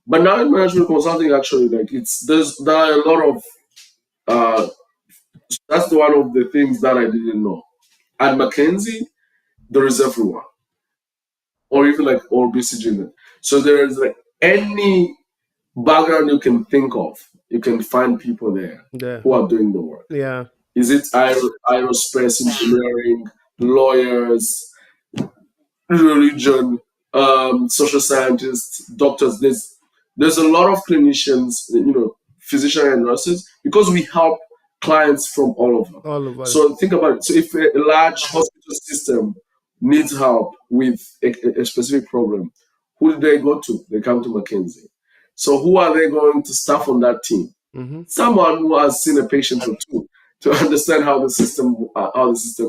But now in management consulting, actually, like there are a lot of uh, that's one of the things that I didn't know. At McKinsey, there is everyone or even like or BCG. So there is like any background you can think of, you can find people there Yeah, who are doing the work. yeah, Is it aerospace engineering, lawyers, religion, social scientists, doctors? There's a lot of clinicians, physicians and nurses, because we help clients from all over. all of us. So think about it. So if a large hospital system needs help with a specific problem, who do they go to? They come to McKinsey. So who are they going to staff on that team? Mm-hmm. Someone who has seen a patient or two to understand how the system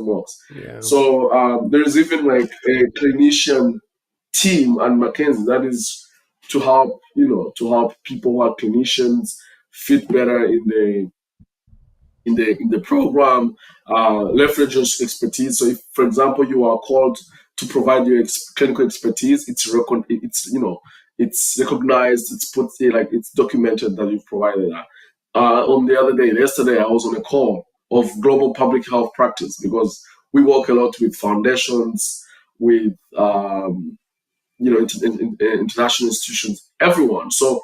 works. Yeah, So there is even like a clinician team at McKinsey that is to help people who are clinicians fit better in the program, leverage your expertise. So if, for example, you are called to provide your clinical expertise, it's recognized, it's put like it's documented that you've provided that. On the other day, yesterday, I was on a call of global public health practice because we work a lot with foundations, with international institutions, everyone. So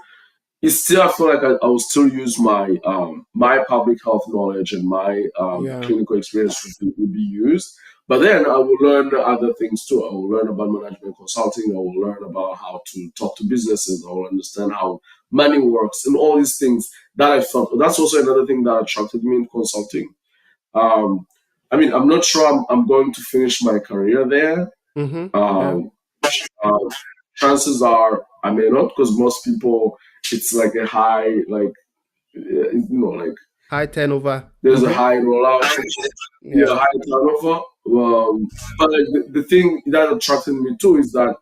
it's still, I feel like I will still use my public health knowledge and my yeah, clinical experience will be used. But then I will learn other things too. I will learn about management consulting. I will learn about how to talk to businesses. I will understand how money works and all these things that I felt. That's also another thing that attracted me in consulting. Um, I mean, I'm not sure I'm going to finish my career there. mm-hmm. Yeah, Um, uh, Chances are I may not, because most people, it's like a high, like like high turnover. there's a Mm-hmm. high rollout, yeah, Yeah, high turnover. But like the thing that attracted me too is that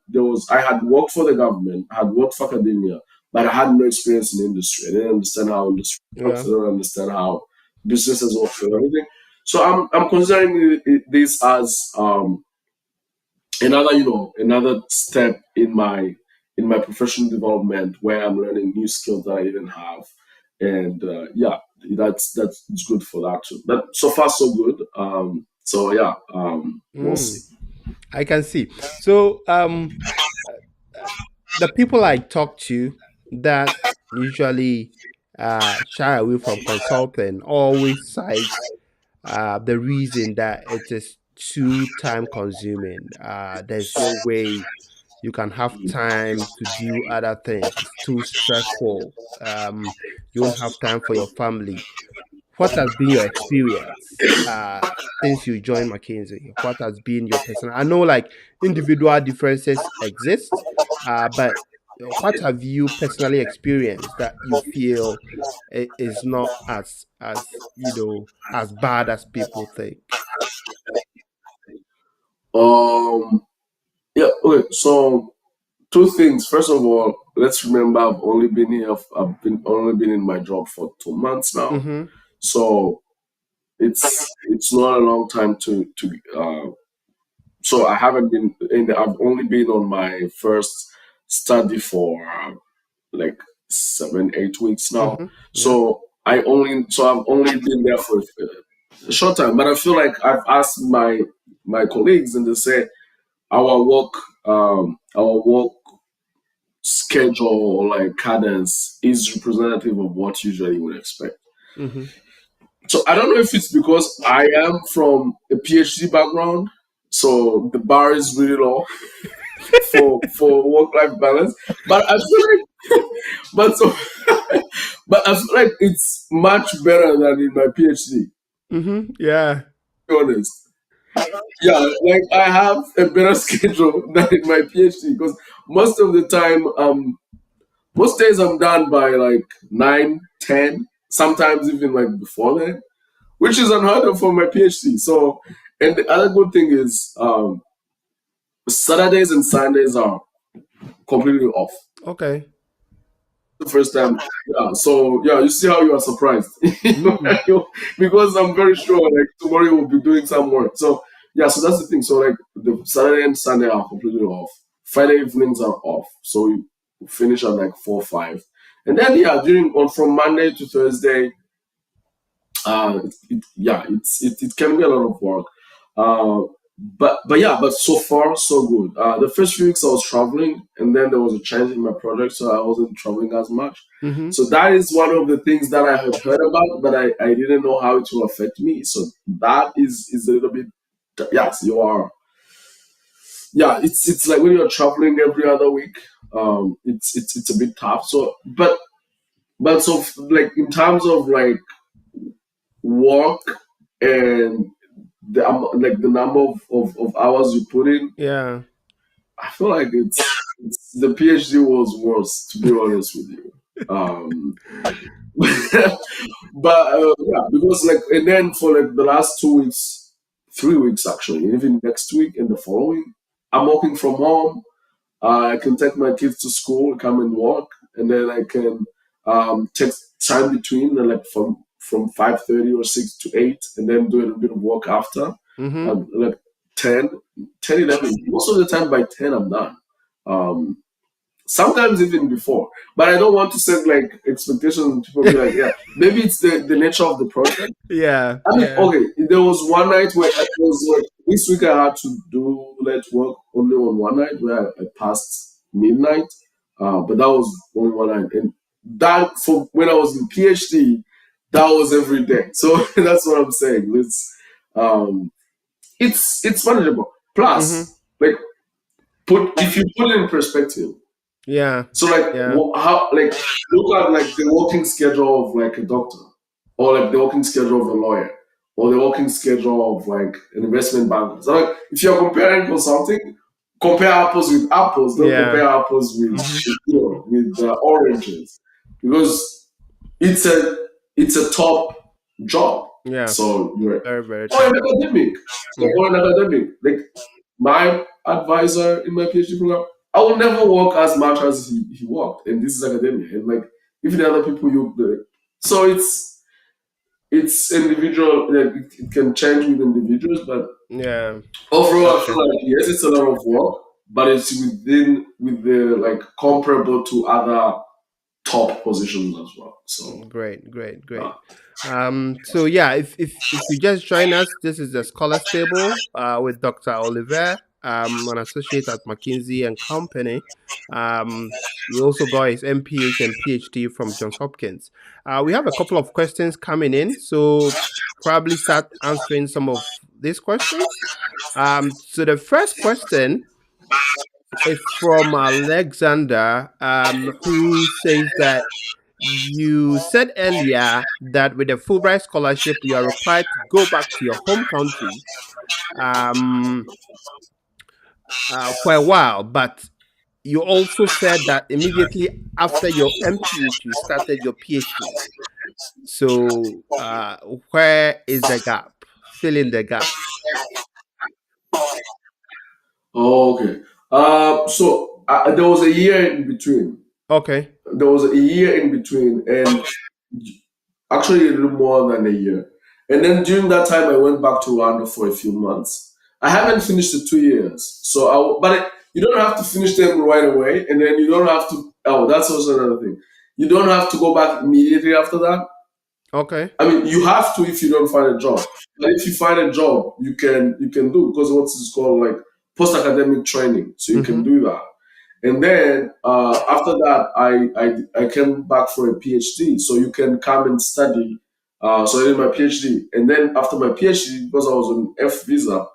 I had worked for the government, I had worked for academia, but I had no experience in industry. I didn't understand how industry works. yeah, I don't understand how businesses work and everything. So I'm considering this as another step in my professional development, where I'm learning new skills that I didn't have, and yeah, that's it's good for that too. But so far so good. So yeah, we'll see. I can see. So, the people I talk to that usually shy away from consulting always cite the reason that it is too time consuming. There's no way you can have time to do other things. It's too stressful. You don't have time for your family. what has been your experience since you joined McKinsey? What has been your personal? I know like individual differences exist, but what have you personally experienced that you feel is not as as bad as people think? Yeah. Okay. So two things. First of all, let's remember I've only been here. I've been only been in my job for 2 months now. Mm-hmm. So it's not a long time to. So I haven't been in. I've only been on my first study for like 7-8 weeks now. Mm-hmm. So I've only been there for a short time. But I feel like I've asked my colleagues, and they say our work schedule or like cadence is representative of what usually you would expect. Mm-hmm. So I don't know if it's because I am from a PhD background, so the bar is really low for work-life balance. But I feel like, but I feel like it's much better than in my PhD. Mm-hmm. Yeah. To be honest, yeah, like I have a better schedule than in my PhD because most of the time, most days I'm done by like 9, 10, sometimes even like before then, which is unheard of for my PhD. So, and the other good thing is Saturdays and Sundays are completely off. Okay. The first time, yeah. So yeah, you see how you are surprised because I'm very sure like tomorrow you will be doing some work. So yeah, so that's the thing. So like the Saturday and Sunday are completely off. Friday evenings are off. So you finish at like 4, 5, and then yeah, from Monday to Thursday. It can be a lot of work. But so far so good. The first few weeks I was traveling, and then there was a change in my project, so I wasn't traveling as much. Mm-hmm. So that is one of the things that I had heard about, but I didn't know how it will affect me. So that is a little bit. Yes, you are. Yeah, it's like when you're traveling every other week. It's a bit tough. So but so like in terms of like work and the number of hours you put in, Yeah. I feel like it's the PhD was worse, to be honest with you. But yeah, because like, and then for like the last 2 weeks, 3 weeks actually, even next week and the following, I'm working from home. I can take my kids to school, come and work, and then I can take time between, like from 5:30 or 6 to 8, and then do a bit of work after, Mm-hmm. like 10, 11. Most of the time by 10, I'm done. Sometimes even before. But I don't want to set like expectations. People be like, yeah, maybe it's the nature of the project. Yeah. I mean, Yeah. okay, there was one night where I was like, this week I had to do work only on one night where I passed midnight, but that was only one night. And that, for when I was in PhD, that was every day. So that's what I'm saying. It's manageable. Plus, like, if you put it in perspective. Yeah. So like how like look at like the working schedule of like a doctor, or like the working schedule of a lawyer, or the working schedule of like an investment banker. So like if you're comparing consulting, compare apples with apples. Don't compare apples with oranges, because it's a top job. Yeah. So you're very, very or an academic. Or an academic. Like my advisor in my PhD program, I will never work as much as he worked, and this is academia, and like even the other people so it's individual. Like it can change with individuals, but yeah, overall, I feel like yes, it's a lot of work, but it's with the like comparable to other top positions as well. So great. So yeah, if you just join us, this is the Scholars Table with Dr. Olivier, an associate at McKinsey and Company. He also got his MPH and PhD from Johns Hopkins. We have a couple of questions coming in, so probably start answering some of these questions. So the first question is from Alexander, who says that you said earlier that with a Fulbright scholarship, you are required to go back to your home country for a while, but you also said that immediately after your MPH, you started your PhD. So, where is the gap? Fill in the gap. Oh, okay. So there was a year in between. Okay. There was a year in between, and actually a little more than a year. And then during that time, I went back to Rwanda for a few months. I haven't finished the 2 years, you don't have to finish them right away, and then you don't have to. Oh, that's also another thing. You don't have to go back immediately after that. Okay. I mean, you have to if you don't find a job. But if you find a job, you can do, because what's called like post-academic training, so you can do that. And then after that, I came back for a PhD, so you can come and study. So I did my PhD, and then after my PhD, because I was on F visa,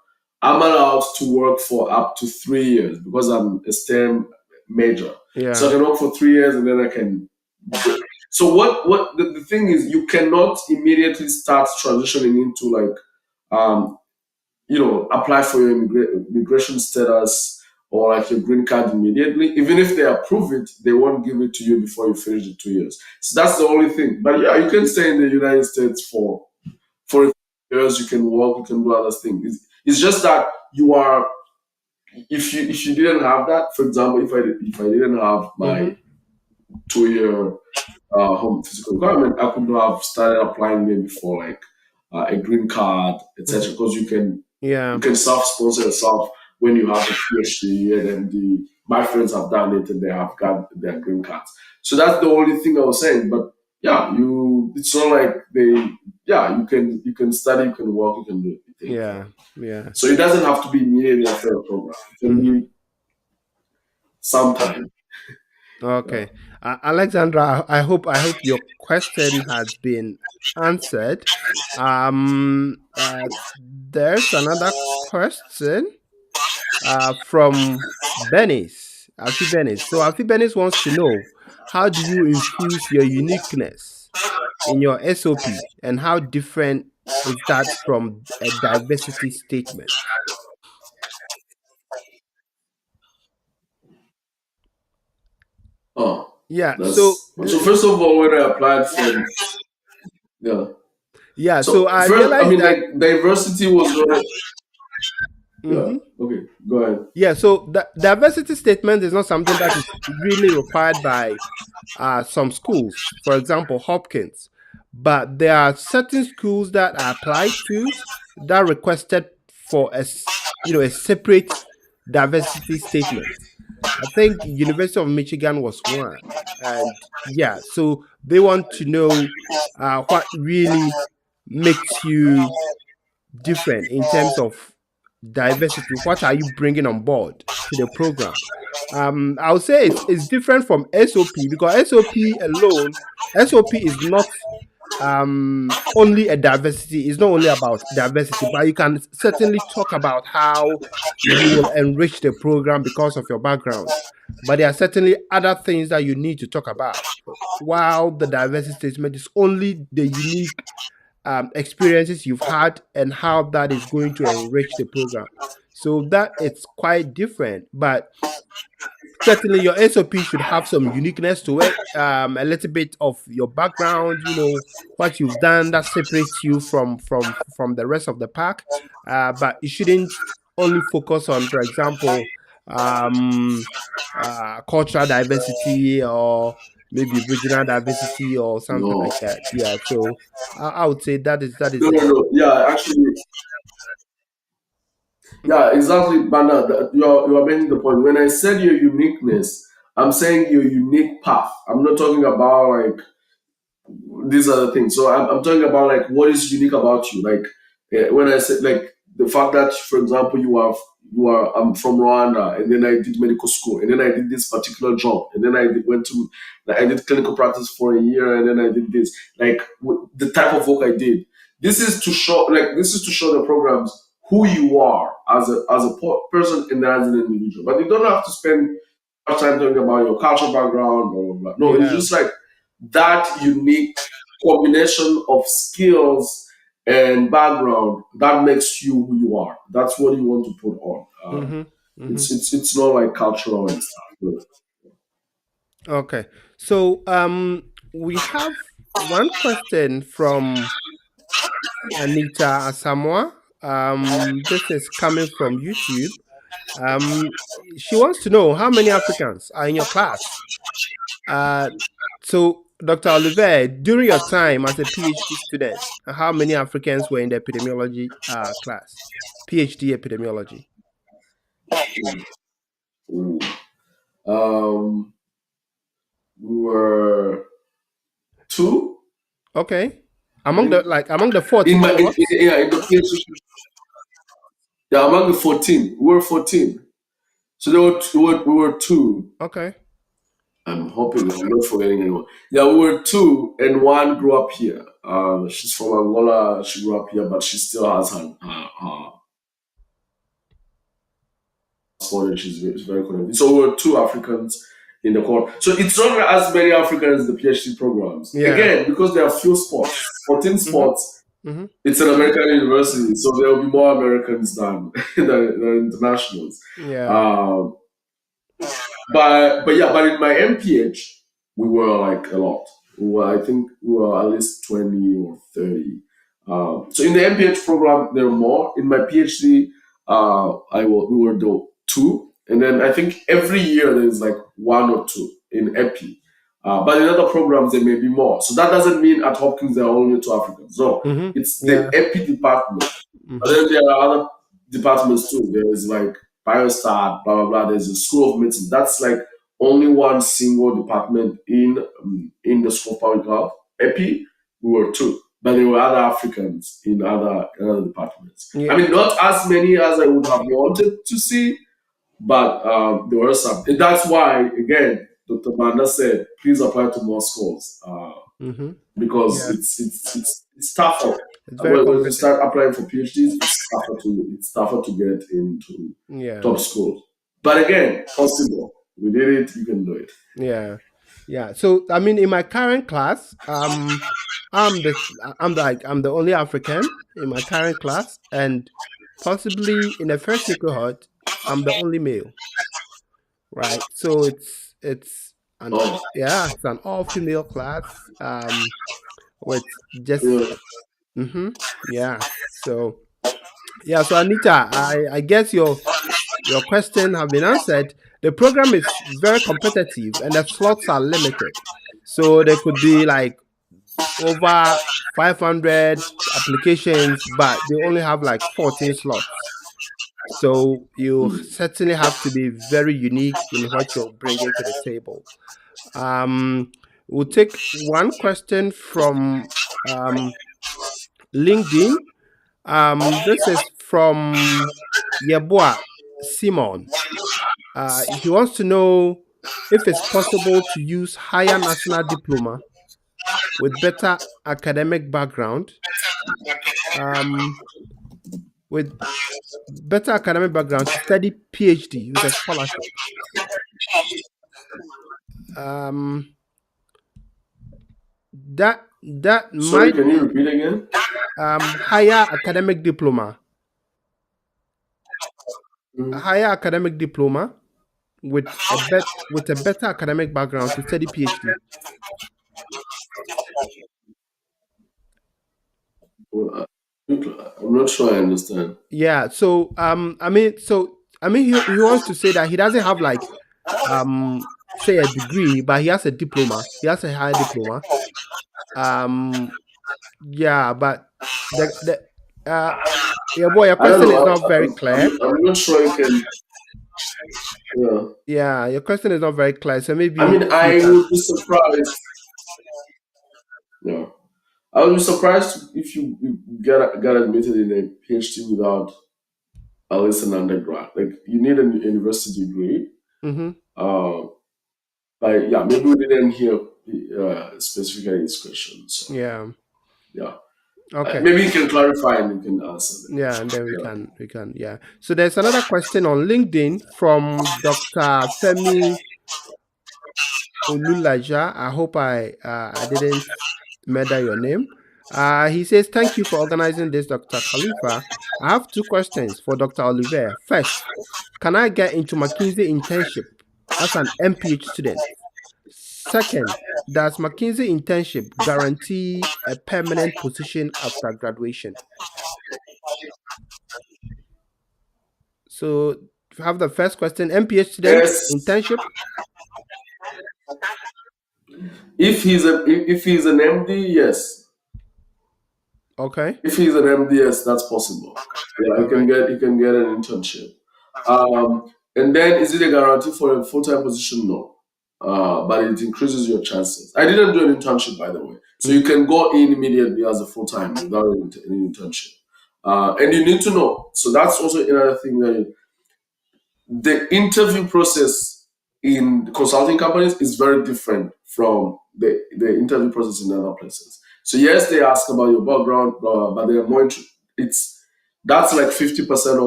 I'm allowed to work for up to 3 years because I'm a STEM major. Yeah. So I can work for 3 years, and then I can. So what the thing is, you cannot immediately start transitioning into like apply for your immigration status or like your green card immediately. Even if they approve it, they won't give it to you before you finish the 2 years. So that's the only thing. But yeah, you can stay in the United States for a few years. You can work. You can do other things. It's just that you are. If you didn't have that, for example, if I didn't have my 2 year home physical requirement, I could have started applying maybe for like a green card, etc. Because you can self-sponsor yourself when you have a PhD, and then my friends have done it and they have got their green cards. So that's the only thing I was saying. But yeah, it's not like you can study, you can work, you can do it. Yeah. So it doesn't have to be immediately after a program. It can be sometime. Okay. Alexandra, I hope your question has been answered. There's another question from Benis, Alfie Benis. So Alfie Benis wants to know, how do you infuse your uniqueness in your SOP, and how different is that from a diversity statement? Oh, yeah. So first of all, when I applied for, So I first, realized that like diversity was. Okay, go ahead. Yeah, so the diversity statement is not something that is really required by some schools. For example, Hopkins. But there are certain schools that I applied to that requested for a separate diversity statement. I think University of Michigan was one, and so they want to know what really makes you different in terms of diversity. What are you bringing on board to the program? I would say it's different from SOP, because SOP alone, SOP is not only a diversity. It's not only about diversity, but you can certainly talk about how you will enrich the program because of your background. But there are certainly other things that you need to talk about, while the diversity statement is only the unique experiences you've had and how that is going to enrich the program. So that it's quite different, but certainly your SOP should have some uniqueness to it, a little bit of your background, what you've done that separates you from the rest of the pack. But you shouldn't only focus on, for example, cultural diversity, or maybe regional diversity or something like that. Yeah, so I would say that is No. Yeah, actually, yeah, exactly, Bana. You are making the point. When I said your uniqueness, I'm saying your unique path. I'm not talking about like these other things. So I'm talking about like what is unique about you. Like when I said like the fact that, for example, I'm from Rwanda, and then I did medical school, and then I did this particular job, and then I did clinical practice for a year, and then I did this. Like the type of work I did. This is to show the programs who you are as a person and as an individual. But you don't have to spend much time talking about your cultural background, blah blah blah. No, it's just like that unique combination of skills and background that makes you who you are. That's what you want to put on. It's not like cultural and stuff. Okay. So we have one question from Anita Asamoah. This is coming from YouTube. She wants to know how many Africans are in your class. So, Dr. Olivier, during your time as a PhD student, how many Africans were in the epidemiology class, PhD epidemiology? We were 2. Okay, among the 14. In the PhD. Yeah, among the 14, we were 14. So we were 2. Okay. I'm hoping I'm not forgetting anyone. Yeah, we were 2, and one grew up here. She's from Angola. She grew up here, but she still has her passport, and she's very connected. So we were 2 Africans in the course. So it's not as many Africans in the PhD programs. Yeah. Again, because there are few spots, 14 spots. It's an American university, so there will be more Americans than internationals. Yeah. But in my MPH, we were like a lot. I think we were at least 20 or 30. So in the MPH program, there are more. In my PhD, we were the 2, and then I think every year there's like 1 or 2 in EPI. But in other programs, there may be more. So that doesn't mean at Hopkins there are only 2 Africans. No, it's the EPI department. But then there are other departments too. There's like biostat, blah, blah, blah. There's a school of medicine. That's like only one single department in the School of Public Health. EPI, we were 2. But there were other Africans in other departments. Yeah. I mean, not as many as I would have wanted to see, but there were some. And that's why, again, Dr. Banda said, please apply to more schools because it's tougher. When you start applying for PhDs, it's tougher to get into top schools. But again, possible. We did it. You can do it. Yeah. So I mean, in my current class, I'm the only African in my current class, and possibly in the first year cohort, I'm the only male. Right. So it's an all-female class with just So Anita, I guess your question have been answered. The program is very competitive and the slots are limited. So there could be like over 500 applications, but they only have like 14 slots. So you certainly have to be very unique in what you're bringing to the table. We'll take one question from LinkedIn. This is from Yeboah Simon. He wants to know if it's possible to use higher national diploma with better academic background, to study PhD with a scholarship. Sorry, can you repeat again? Higher academic diploma. Higher academic diploma with a better academic background to study PhD. Well, I'm not sure I understand. Yeah. So he wants to say that he doesn't have like say a degree, but he has a diploma. He has a higher diploma. But your question is not very clear. I'm not sure you can. Yeah, your question is not very clear. So maybe. I mean, I would be surprised. Yeah, I would be surprised if you got admitted in a PhD without at least an undergrad. Like you need a university degree. But yeah, maybe we didn't hear specifically his question. So, yeah. Okay. Maybe you can clarify and you can answer them. Yeah, and then we can. Yeah. So there's another question on LinkedIn from Dr. Femi Olulaja. I hope I didn't murder your name. He says, thank you for organizing this, Dr. Khalifa. I have two questions for Dr. Olivier. First, can I get into McKinsey internship as an MPH student? Second, does McKinsey internship guarantee a permanent position after graduation? So, we have the first question: MPH student Yes. internship. If he's an MD, yes. Okay. If he's an MD, yes, that's possible. Yeah, he can get an internship. And then is it a guarantee for a full-time position? No. But it increases your chances. I didn't do an internship, by the way. So you can go in immediately as a full-time without an internship. And you need to know. So that's also another thing that the interview process in consulting companies is very different from the interview process in other places. So yes, they ask about your background, but they are more. That's like 50%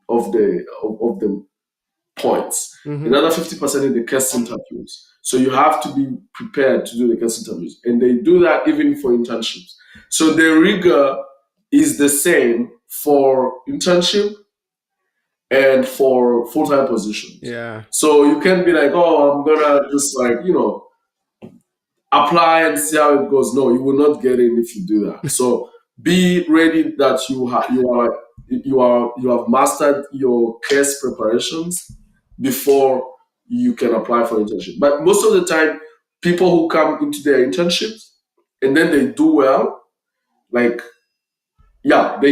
of the points. Another 50% in the case interviews. So you have to be prepared to do the case interviews, and they do that even for internships. So the rigor is the same for internship and for full-time positions. Yeah. So you can't be like, oh, I'm gonna just apply and see how it goes. No, you will not get in if you do that. So be ready that you have mastered your case preparations before you can apply for internship. But most of the time, people who come into their internships and then they do well, they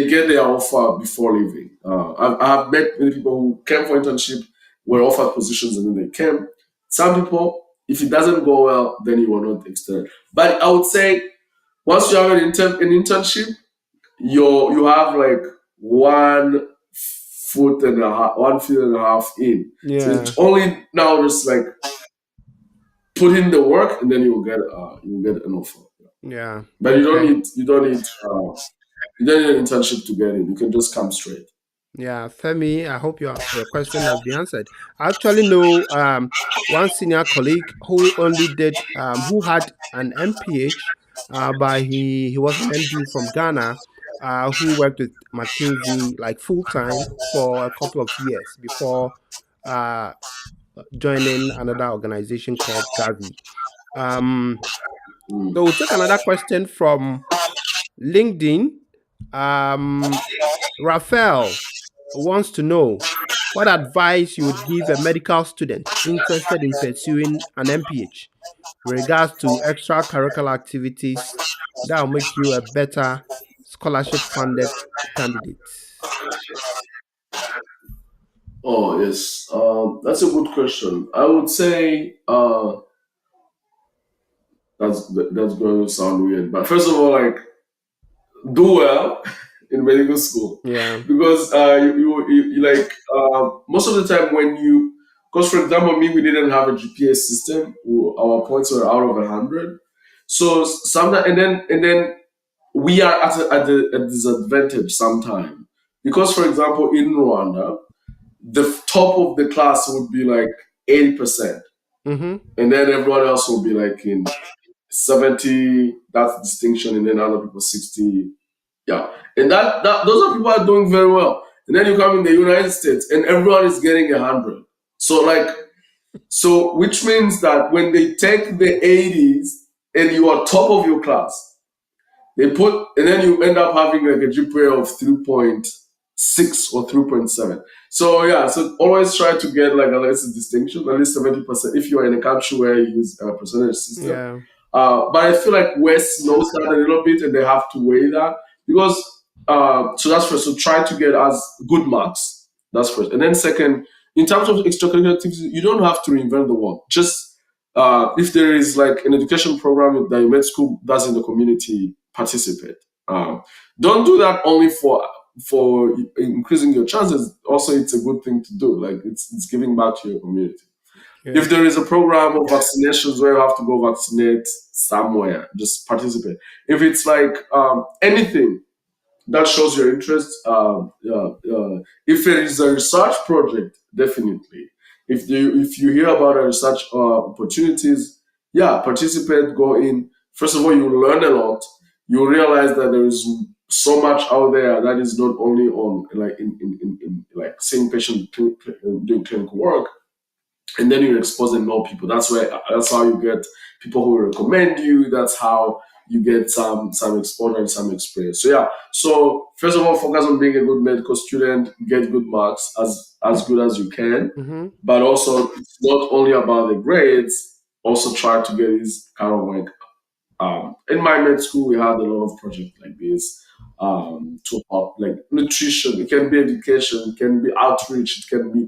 get their offer before leaving. I have met many people who came for internship, were offered positions, and then they came. Some people, if it doesn't go well, then you will not extend. But I would say once you have an internship, you have like 1 foot and a half, 1 feet and a half in. Yeah. So it's only now just like put in the work, and then you will get an offer. Yeah. But you don't need an internship to get in. You can just come straight. Yeah, Femi, I hope your question has been answered. I actually know one senior colleague who only did who had an MPH, but he was an MD from Ghana, who worked with McKinsey like full time for a couple of years before joining another organization called Gavi. So we'll take another question from LinkedIn. Raphael wants to know what advice you would give a medical student interested in pursuing an MPH with regards to extracurricular activities that will make you a better scholarship-funded candidate. Oh, yes. That's a good question. I would say that's going to sound weird, but first of all, do well in medical school. Yeah. Because most of the time because for example, we didn't have a GPA system. Our points were out of 100. So sometimes, and then we are at a disadvantage sometimes. Because for example, in Rwanda, the top of the class would be like 80%. And then everyone else will be like in 70, that's distinction, and then other people 60. Yeah. And that those are people who are doing very well. And then you come in the United States and everyone is getting 100. So which means that when they take the 80s and you are top of your class, and then you end up having like a GPA of 3.6 or 3.7. So yeah, so always try to get like at least a distinction, at least 70% if you are in a country where you use a percentage system. Yeah. But I feel like West knows that a little bit and they have to weigh that because so that's first. So try to get as good marks. That's first. And then second, in terms of extracurricular activities, you don't have to reinvent the wheel. Just if there is like an education program that your med school does in the community, participate. Don't do that only for increasing your chances. Also, it's a good thing to do. Like it's giving back to your community. Yeah. If there is a program of vaccinations where you have to go vaccinate somewhere, just participate. If it's like anything that shows your interest, if it is a research project, definitely. if you hear about a research opportunities, yeah, participate, go in. First of all, you will learn a lot. You will realize that there is so much out there that is not only on like in like seeing patient doing clinical work, and then you expose and know people. That's how you get people who recommend you. That's how you get some exposure and some experience. So yeah. So first of all, focus on being a good medical student, get good marks as good as you can. Mm-hmm. But also, it's not only about the grades. Also, try to get these kind of like in my med school, we had a lot of projects like this to help, like nutrition. It can be education, it can be outreach, it can be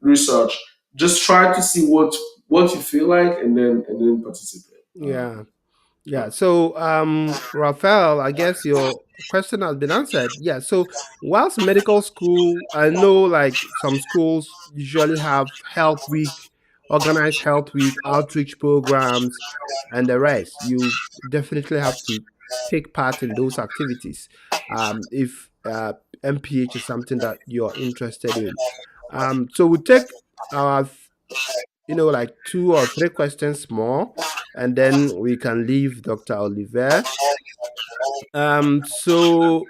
research. Just try to see what you feel like, and then participate. Yeah. So, Raphael, I guess your question has been answered. Yeah. So, whilst medical school, I know like some schools usually have health week, organized health week, outreach programs, and the rest. You definitely have to take part in those activities if MPH is something that you're interested in. So, we'll take our, like 2 or 3 questions more, and then we can leave Dr. Olivier. So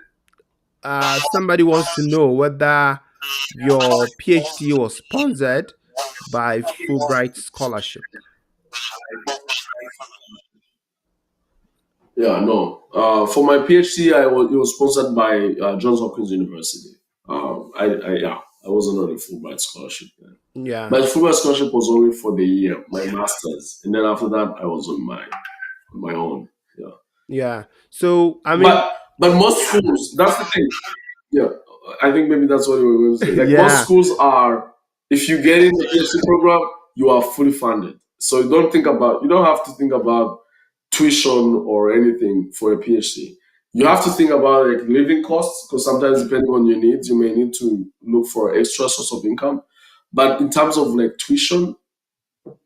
somebody wants to know whether your PhD was sponsored by Fulbright scholarship. Yeah, no. For my PhD, it was sponsored by Johns Hopkins University. I wasn't on a Fulbright scholarship then. Yeah. My Fulbright scholarship was only for the year, my master's, and then after that, I was on my own. Yeah. Yeah. So I mean, but most schools, that's the thing. Yeah, I think maybe that's what you were going to say. Like Yeah. most schools are, if you get in the PhD program, you are fully funded. So you don't have to think about tuition or anything for a PhD. You have to think about like living costs, because sometimes depending on your needs, you may need to look for extra source of income. But in terms of like tuition,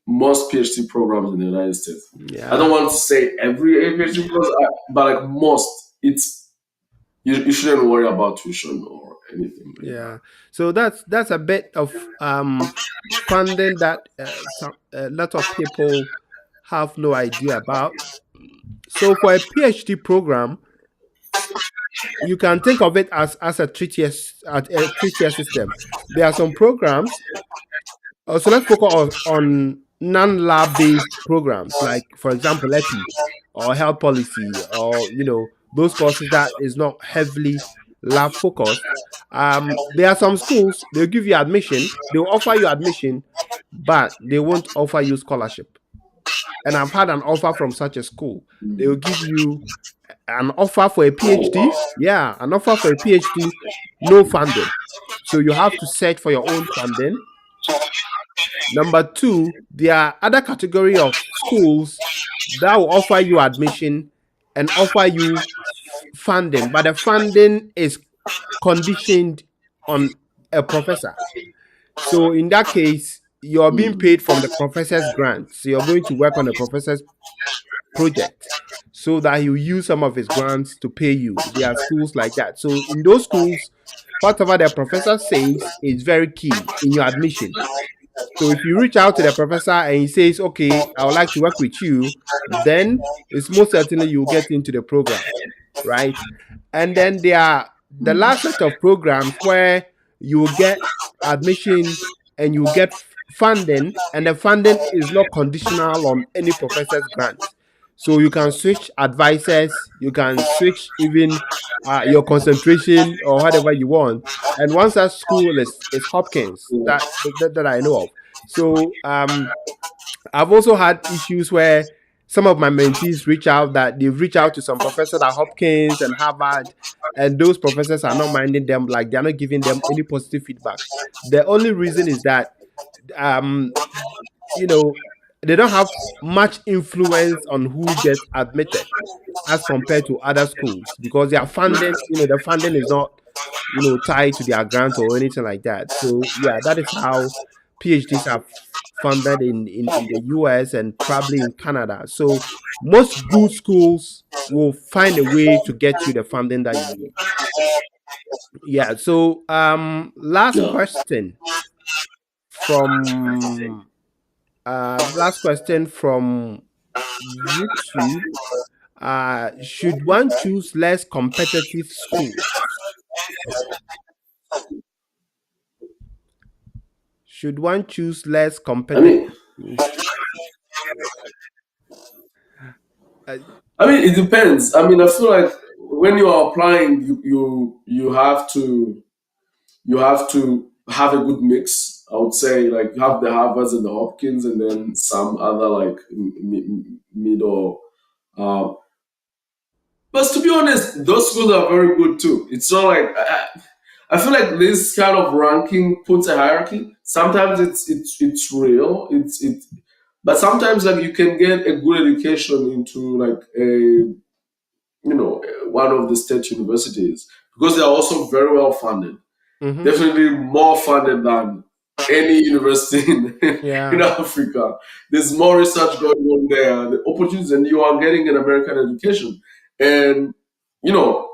most PhD programs in the United States, yeah. I don't want to say every PhD program, but like most, you shouldn't worry about tuition or anything. Like Yeah. So that's a bit of funding that a lot of people have no idea about. So for a PhD program, you can think of it as a 3-tier system. There are some programs. So let's focus on non-lab based programs, like for example, EPI or health policy, or those courses that is not heavily lab focused. There are some schools, they'll give you admission, they'll offer you admission, but they won't offer you scholarship. And I've had an offer from such a school. They will give you an offer for a PhD. Yeah, an offer for a PhD, no funding. So you have to search for your own funding. Number 2, there are other category of schools that will offer you admission and offer you funding, but the funding is conditioned on a professor. So in that case, you're being paid from the professor's grant. So you're going to work on the professor's project so that he'll use some of his grants to pay you. There are schools like that. So in those schools, whatever the professor says is very key in your admission. So if you reach out to the professor and he says, okay, I would like to work with you, then it's most certainly you'll get into the program, right? And then there are the last set of programs where you will get admission and you get funding, and the funding is not conditional on any professor's grant. So you can switch advisors, you can switch even your concentration or whatever you want. And one such school is Hopkins that I know of. So I've also had issues where some of my mentees reach out to some professors at Hopkins and Harvard, and those professors are not minding them, like they're not giving them any positive feedback. The only reason is that they don't have much influence on who gets admitted as compared to other schools, because their funding, the funding is not, tied to their grant or anything like that. So yeah, that is how PhDs are funded in the US and probably in Canada. So most good schools will find a way to get you the funding that you need. Yeah. So last question. from last question from YouTube. Should one choose less competitive schools? Should one choose less I competitive mean, schools? Uh, it depends. I feel like when you are applying, you have to have a good mix. I would say like you have the Harvards and the Hopkins, and then some other like middle. Uh, but to be honest, those schools are very good too. It's not like I feel like this kind of ranking puts a hierarchy. Sometimes it's real. But sometimes like you can get a good education into like one of the state universities because they are also very well funded. mhm. Definitely more funded than any university Yeah. in Africa. There's more research going on there, the opportunities, and you are getting an American education. And you know,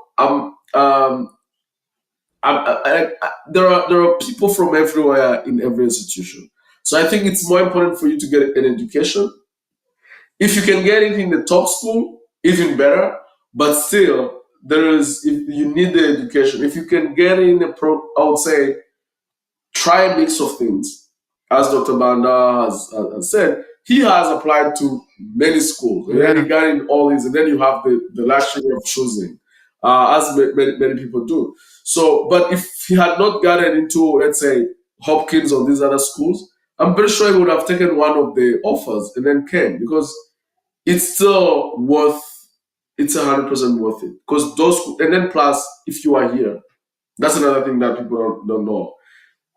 there are people from everywhere in every institution. So I think it's more important for you to get an education. If you can get it in the top school, even better. But still, if you need the education. If you can get in I would say try a mix of things. As Dr. Banda has said, he has applied to many schools and then Yeah. he got in all these, and then you have the luxury of choosing, as many people do. So, but if he had not gotten into, let's say, Hopkins or these other schools, I'm pretty sure he would have taken one of the offers and then came because it's still it's 100% worth it. Because and then plus, if you are here, that's another thing that people don't know.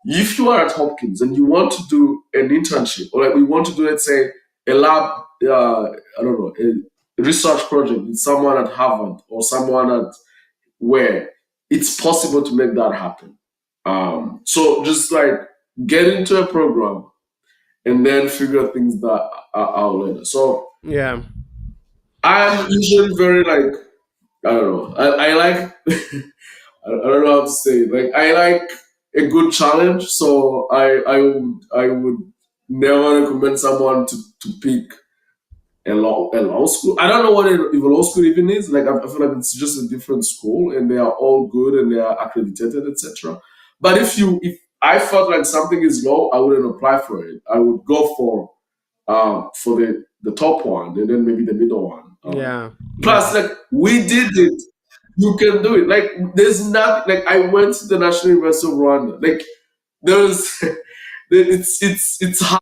If you are at Hopkins and you want to do an internship, or like we want to do, let's say, a lab, I don't know, a research project with someone at Harvard or someone at where, it's possible to make that happen. So just like get into a program and then figure things that are out later. So Yeah. I'm usually very like, I don't know, I like I don't know how to say it. Like I like a good challenge, so I would never recommend someone to pick a law school. I don't know what a law school even is. Like I feel like it's just a different school, and they are all good and they are accredited, etc. But if I felt like something is low, I wouldn't apply for it. I would go for the top one and then maybe the middle one. Yeah. Plus, like we did it, you can do it. Like there's nothing. Like I went to the National University of Rwanda. Like there's, it's hard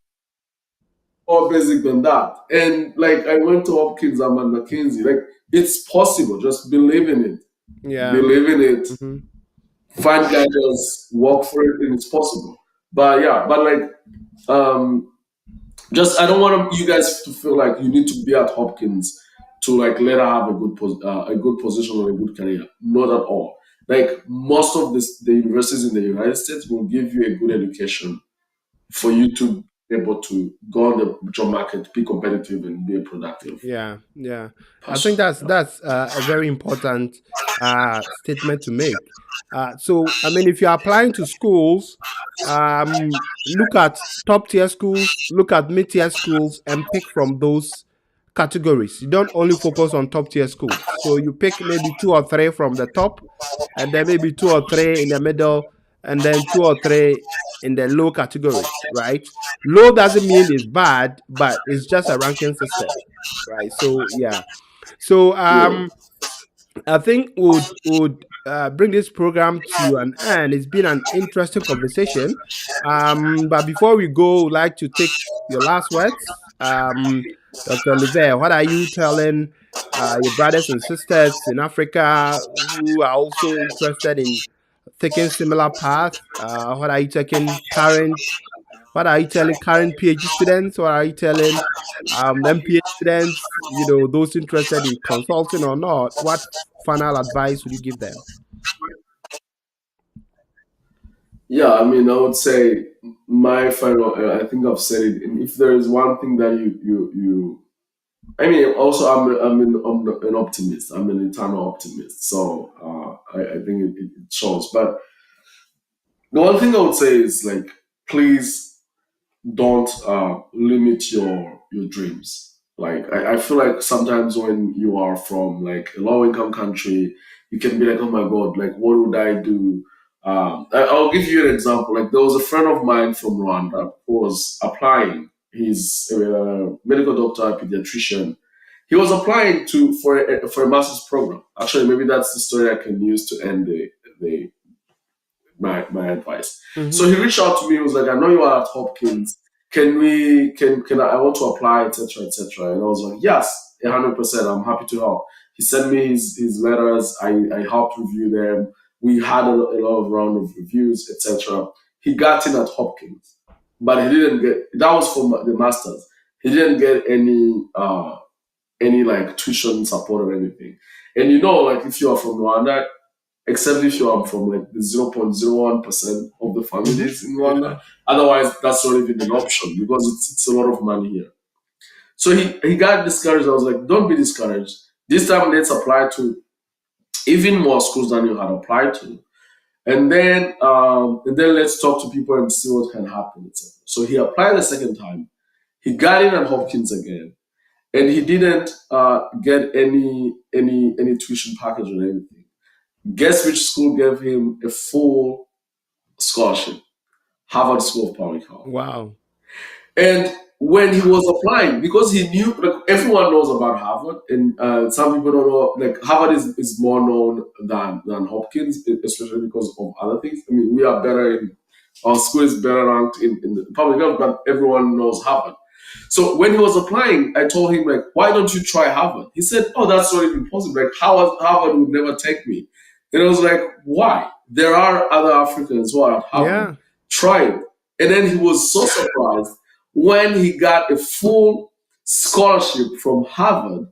more basic than that. And like I went to Hopkins, I'm at McKinsey. Like it's possible. Just believe in it. Yeah. Believe in it. Mhm. Find guidance. Work for it, and it's possible. But yeah, but like just I don't want you guys to feel like you need to be at Hopkins to like later have a good position or a good career. Not at all. Like most of the universities in the United States will give you a good education for you to be able to go on the job market, be competitive, and be a productive Yeah. Yeah. I think person. that's a very important statement to make. So, I mean, if you're applying to schools, look at top tier schools, look at mid tier schools, and pick from those categories. You don't only focus on top tier schools. So you pick maybe two or three from the top, and then maybe two or three in the middle, and then two or three in the low categories, right? Low doesn't mean it's bad, but it's just a ranking system, right? So yeah. So Yeah. I think would bring this program to an end. It's been an interesting conversation. But before we go, I'd like to take your last words. Dr. Olivier, what are you telling your brothers and sisters in Africa who are also interested in taking similar path? What are you taking current? What are you telling current PhD students? What are you telling MPH students? You know, those interested in consulting or not. What final advice would you give them? Yeah, I would say my final. I think I've said it. And if there is one thing that also I'm an optimist. I'm an eternal optimist. So I think it shows. But the one thing I would say is like, please don't limit your dreams. Like I feel like sometimes when you are from like a low income country, you can be like, oh my god, like what would I do? I'll give you an example. Like there was a friend of mine from Rwanda who was applying. He's a medical doctor, a pediatrician. He was applying for a master's program. Actually, maybe that's the story I can use to end the my advice. Mhm. So he reached out to me. He was like, "I know you are at Hopkins. Can I want to apply, etc., etc." And I was like, "Yes, 100%. I'm happy to help." He sent me his letters. I helped review them. We had a lot of round of reviews, etc. He got in at Hopkins, but he didn't get. That was for the masters. He didn't get any like tuition support or anything. And you know, like if you are from Rwanda, except if you are from like the 0.01% of the families in Rwanda. Otherwise, that's not even an option because it's a lot of money here. So he got discouraged. I was like, don't be discouraged. This time, let's apply to even more schools than you had applied to. And then let's talk to people and see what can happen, etc. So he applied a second time. He got in at Hopkins again, and he didn't get any tuition package or anything. Guess which school gave him a full scholarship? Harvard School of Public Health. Wow. And when he was applying, because he knew, like everyone knows about Harvard, and some people don't know, like Harvard is more known than Hopkins, especially because of other things. I mean, we are better our school is better ranked in the public health, but everyone knows Harvard. So when he was applying, I told him, like, why don't you try Harvard? He said, oh, that's not even possible. Like, Harvard would never take me. And I was like, why? There are other Africans who are at Harvard. Yeah. Try it. And then he was so surprised when he got a full scholarship from Harvard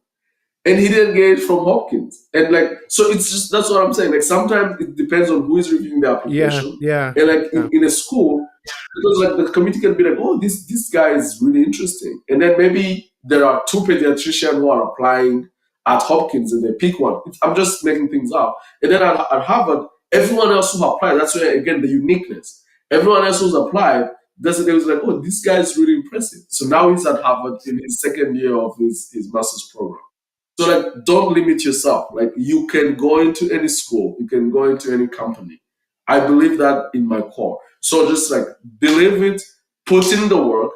and he didn't get it from Hopkins. And like, so it's just, that's what I'm saying. Like sometimes it depends on who is reviewing the application. Yeah. And like in a school, because like the committee can be like, oh, this guy is really interesting. And then maybe there are two pediatricians who are applying at Hopkins and they pick one. I'm just making things up. And then at Harvard, everyone else who applied, that's where again the uniqueness. Everyone else who's applied, they was like, oh, this guy is really impressive. So now he's at Harvard in his second year of his master's program. So like, don't limit yourself. Like you can go into any school, you can go into any company. I believe that in my core. So just like believe it, put in the work,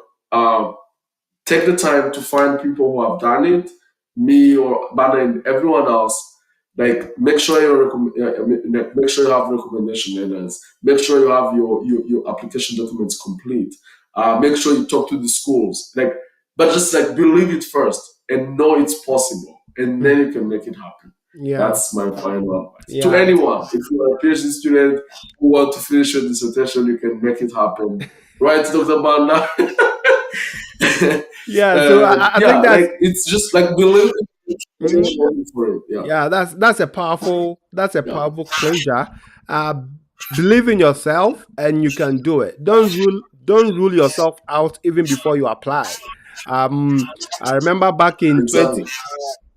take the time to find people who have done it, me or Bana and everyone else. Like make sure make sure you have recommendation letters. Make sure you have your application documents complete. Make sure you talk to the schools. Like, but just like believe it first and know it's possible, and then you can make it happen. Yeah. That's my final advice to anyone. If you're a PhD student who want to finish your dissertation, you can make it happen. Right, Dr. Banda? Yeah. So I think that's like, it's just like believe it. Yeah, that's a powerful closure. Believe in yourself and you can do it. Don't rule yourself out even before you apply. I remember back in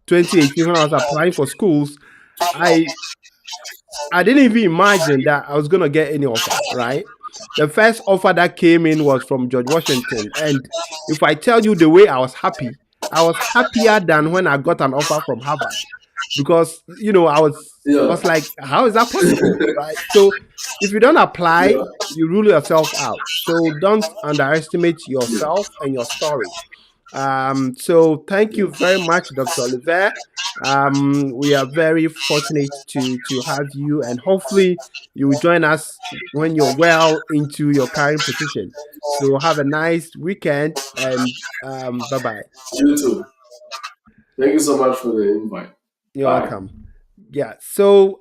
2018 when I was applying for schools, I didn't even imagine that I was gonna get any offer, right? The first offer that came in was from George Washington, and if I tell you the way I was happier than when I got an offer from Harvard, because I was like, how is that possible, right? So if you don't apply, you rule yourself out. So don't underestimate yourself and your story. So thank you very much, Dr. Olivier. We are very fortunate to have you, and hopefully you will join us when you're well into your current position. So have a nice weekend, and bye-bye. You too. Thank you so much for the invite. You're welcome. Yeah. So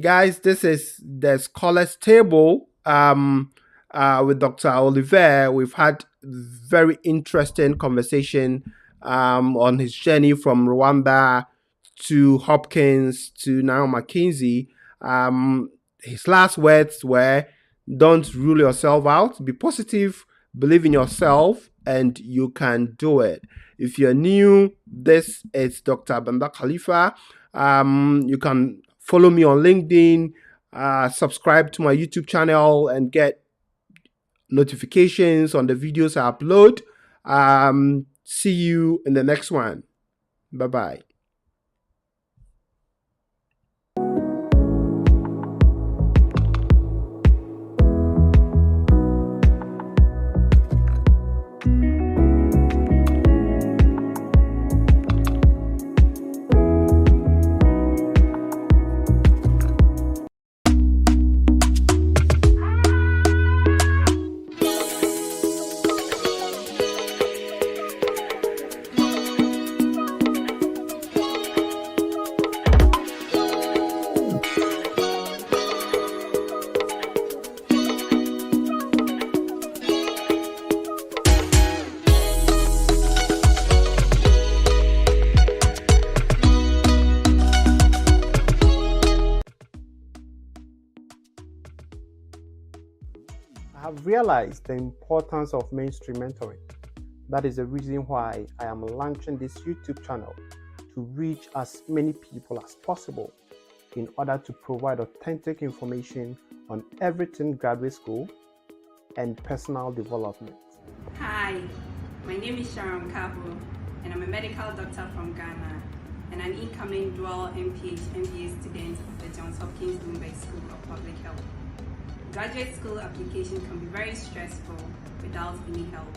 guys, this is the Scholars Table with Dr. Olivier. We've had very interesting conversation on his journey from Rwanda to Hopkins to now McKinsey. His last words were, don't rule yourself out, be positive, believe in yourself, and you can do it. If you're new, this is Dr. Banda Khalifa. You can follow me on LinkedIn, subscribe to my YouTube channel, and get notifications on the videos I upload. See you in the next one. Bye-bye. I have realized the importance of mainstream mentoring. That is the reason why I am launching this YouTube channel, to reach as many people as possible in order to provide authentic information on everything graduate school and personal development. Hi, my name is Sharon Kabo, and I'm a medical doctor from Ghana and an incoming dual MPH and Ph.D. student of the Hopkins Bloomberg School of Public Health. Graduate school application can be very stressful without any help.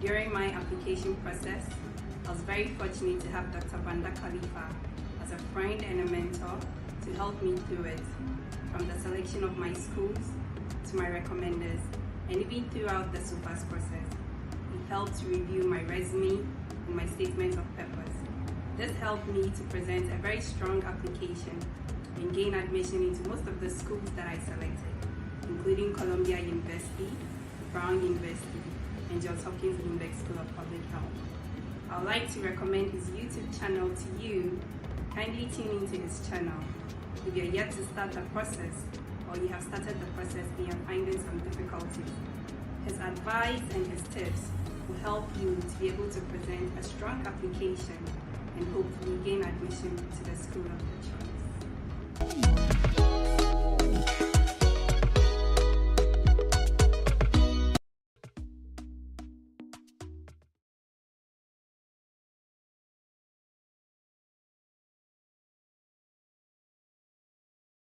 During my application process, I was very fortunate to have Dr. Banda Khalifa as a friend and a mentor to help me through it, from the selection of my schools to my recommenders, and even throughout the SUPAS process. It helped to review my resume and my statement of purpose. This helped me to present a very strong application and gain admission into most of the schools that I selected, including Columbia University, Brown University, and Johns Hopkins Bloomberg School of Public Health. I would like to recommend his YouTube channel to you. Kindly tune into his channel. If you're yet to start the process, or you have started the process and you're finding some difficulties, his advice and his tips will help you to be able to present a strong application and hopefully gain admission to the school of your choice.